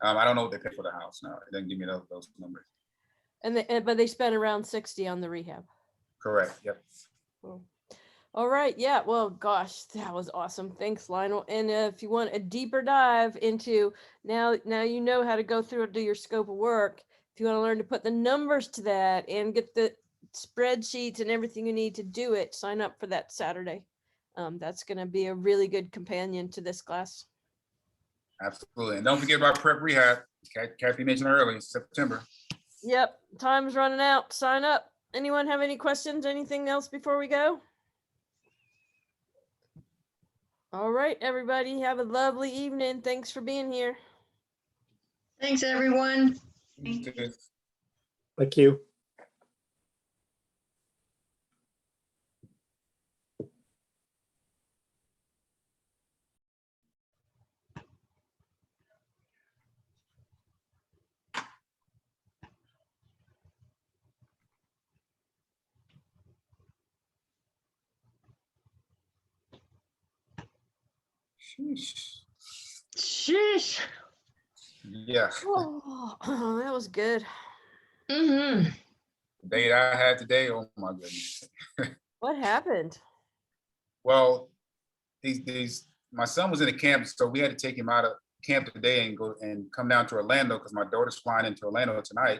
I don't know what they paid for the house. No, it doesn't give me those numbers. But they spent around 60 on the rehab. Correct. Yep. Cool. All right. Yeah. Well, gosh, that was awesome. Thanks, Lionel. And if you want a deeper dive into now you know how to go through and do your scope of work. If you want to learn to put the numbers to that and get spreadsheets and everything you need to do it, sign up for that Saturday. That's going to be a really good companion to this class. Absolutely. And don't forget about prep rehab. Kathy mentioned earlier, September. Yep, time's running out. Sign up. Anyone have any questions? Anything else before we go? All right, everybody, have a lovely evening. Thanks for being here. Thanks, everyone. Thank you. Sheesh. Sheesh. Yeah. Oh, that was good. Mm-hmm. The date I had today, oh my goodness. What happened? Well, my son was in a camp, so we had to take him out of camp today and go and come down to Orlando because my daughter's flying into Orlando tonight.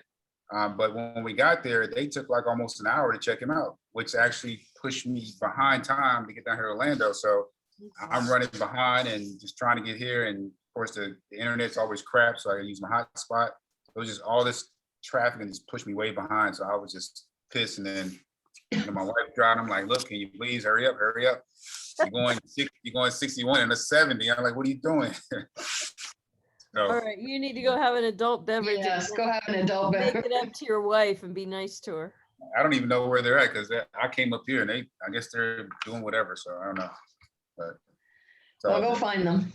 But when we got there, they took like almost an hour to check him out, which actually pushed me behind time to get down here to Orlando. So I'm running behind and just trying to get here. And of course, the internet's always crap, so I use my hotspot. It was just all this traffic and just pushed me way behind. So I was just pissed. And then my wife driving. I'm like, look, can you please hurry up, hurry up? You're going 61 and a 70. I'm like, what are you doing? All So, right, you need to go have an adult beverage. Yes, and go have an adult make beverage. it up to your wife and be nice to her. I don't even know where they're at because I came up here and I guess they're doing whatever. So I don't know. But Well, go find them.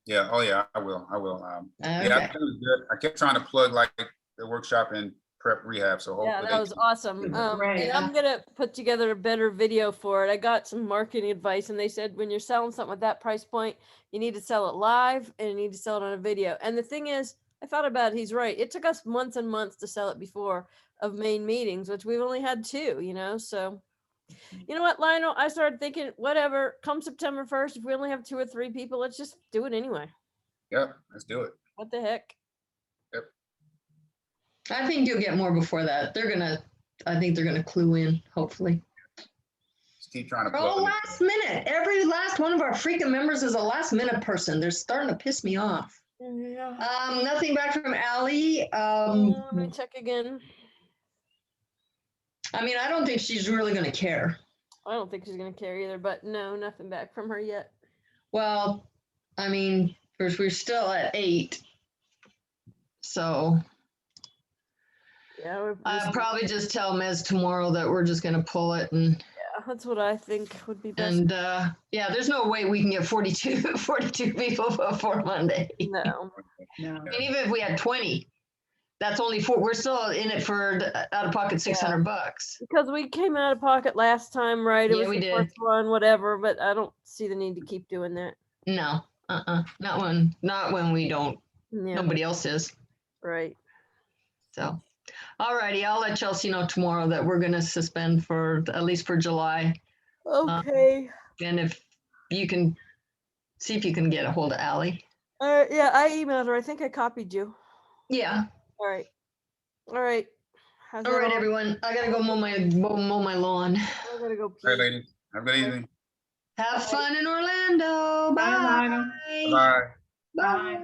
yeah, oh yeah, I will. Yeah, Okay. I think it was good. I kept trying to plug like the workshop and prep rehab. So hopefully Yeah, that was awesome. Right, And I'm gonna put together a better video for it. I got some marketing advice, and they said when you're selling something at that price point, you need to sell it live and you need to sell it on a video. And the thing is, I thought about it. He's right. It took us months and months to sell it before of main meetings, which we've only had 2. So. You know what, Lionel? I started thinking, whatever, come September 1st, if we only have 2 or 3 people, let's just do it anyway. Yep, let's do it. What the heck? I think you'll get more before that. I think they're gonna clue in, hopefully. Just keep trying to Oh, plug. last minute. Every last one of our freaking members is a last minute person. They're starting to piss me off. Yeah. Nothing back from Allie. Let me check again. I mean, I don't think she's really gonna care. I don't think she's gonna care either, but no, nothing back from her yet. Well, I mean, we're still at 8. So Yeah, we're I'll probably just tell Mez tomorrow that we're just gonna pull it and that's what I think would be best. and yeah, there's no way we can get 42 people before Monday. No. No. And even if we had 20, that's only 4. We're still in it for out of pocket $600. Because we came out of pocket last time, right? It Yeah, was we the did. first one, whatever, but I don't see the need to keep doing that. No, not when we don't. Yeah, Nobody else is. right. So, alrighty, I'll let Chelsea know tomorrow that we're gonna suspend for at least for July. Okay. And if you can see if you can get a hold of Allie. Yeah, I emailed her. I think I copied you. Yeah. All right. All right. How's All that right, everyone. I gotta go mow my lawn. I gotta go All right, pee. ladies. Have a good evening. Have fun in Orlando. Bye. Bye. Bye.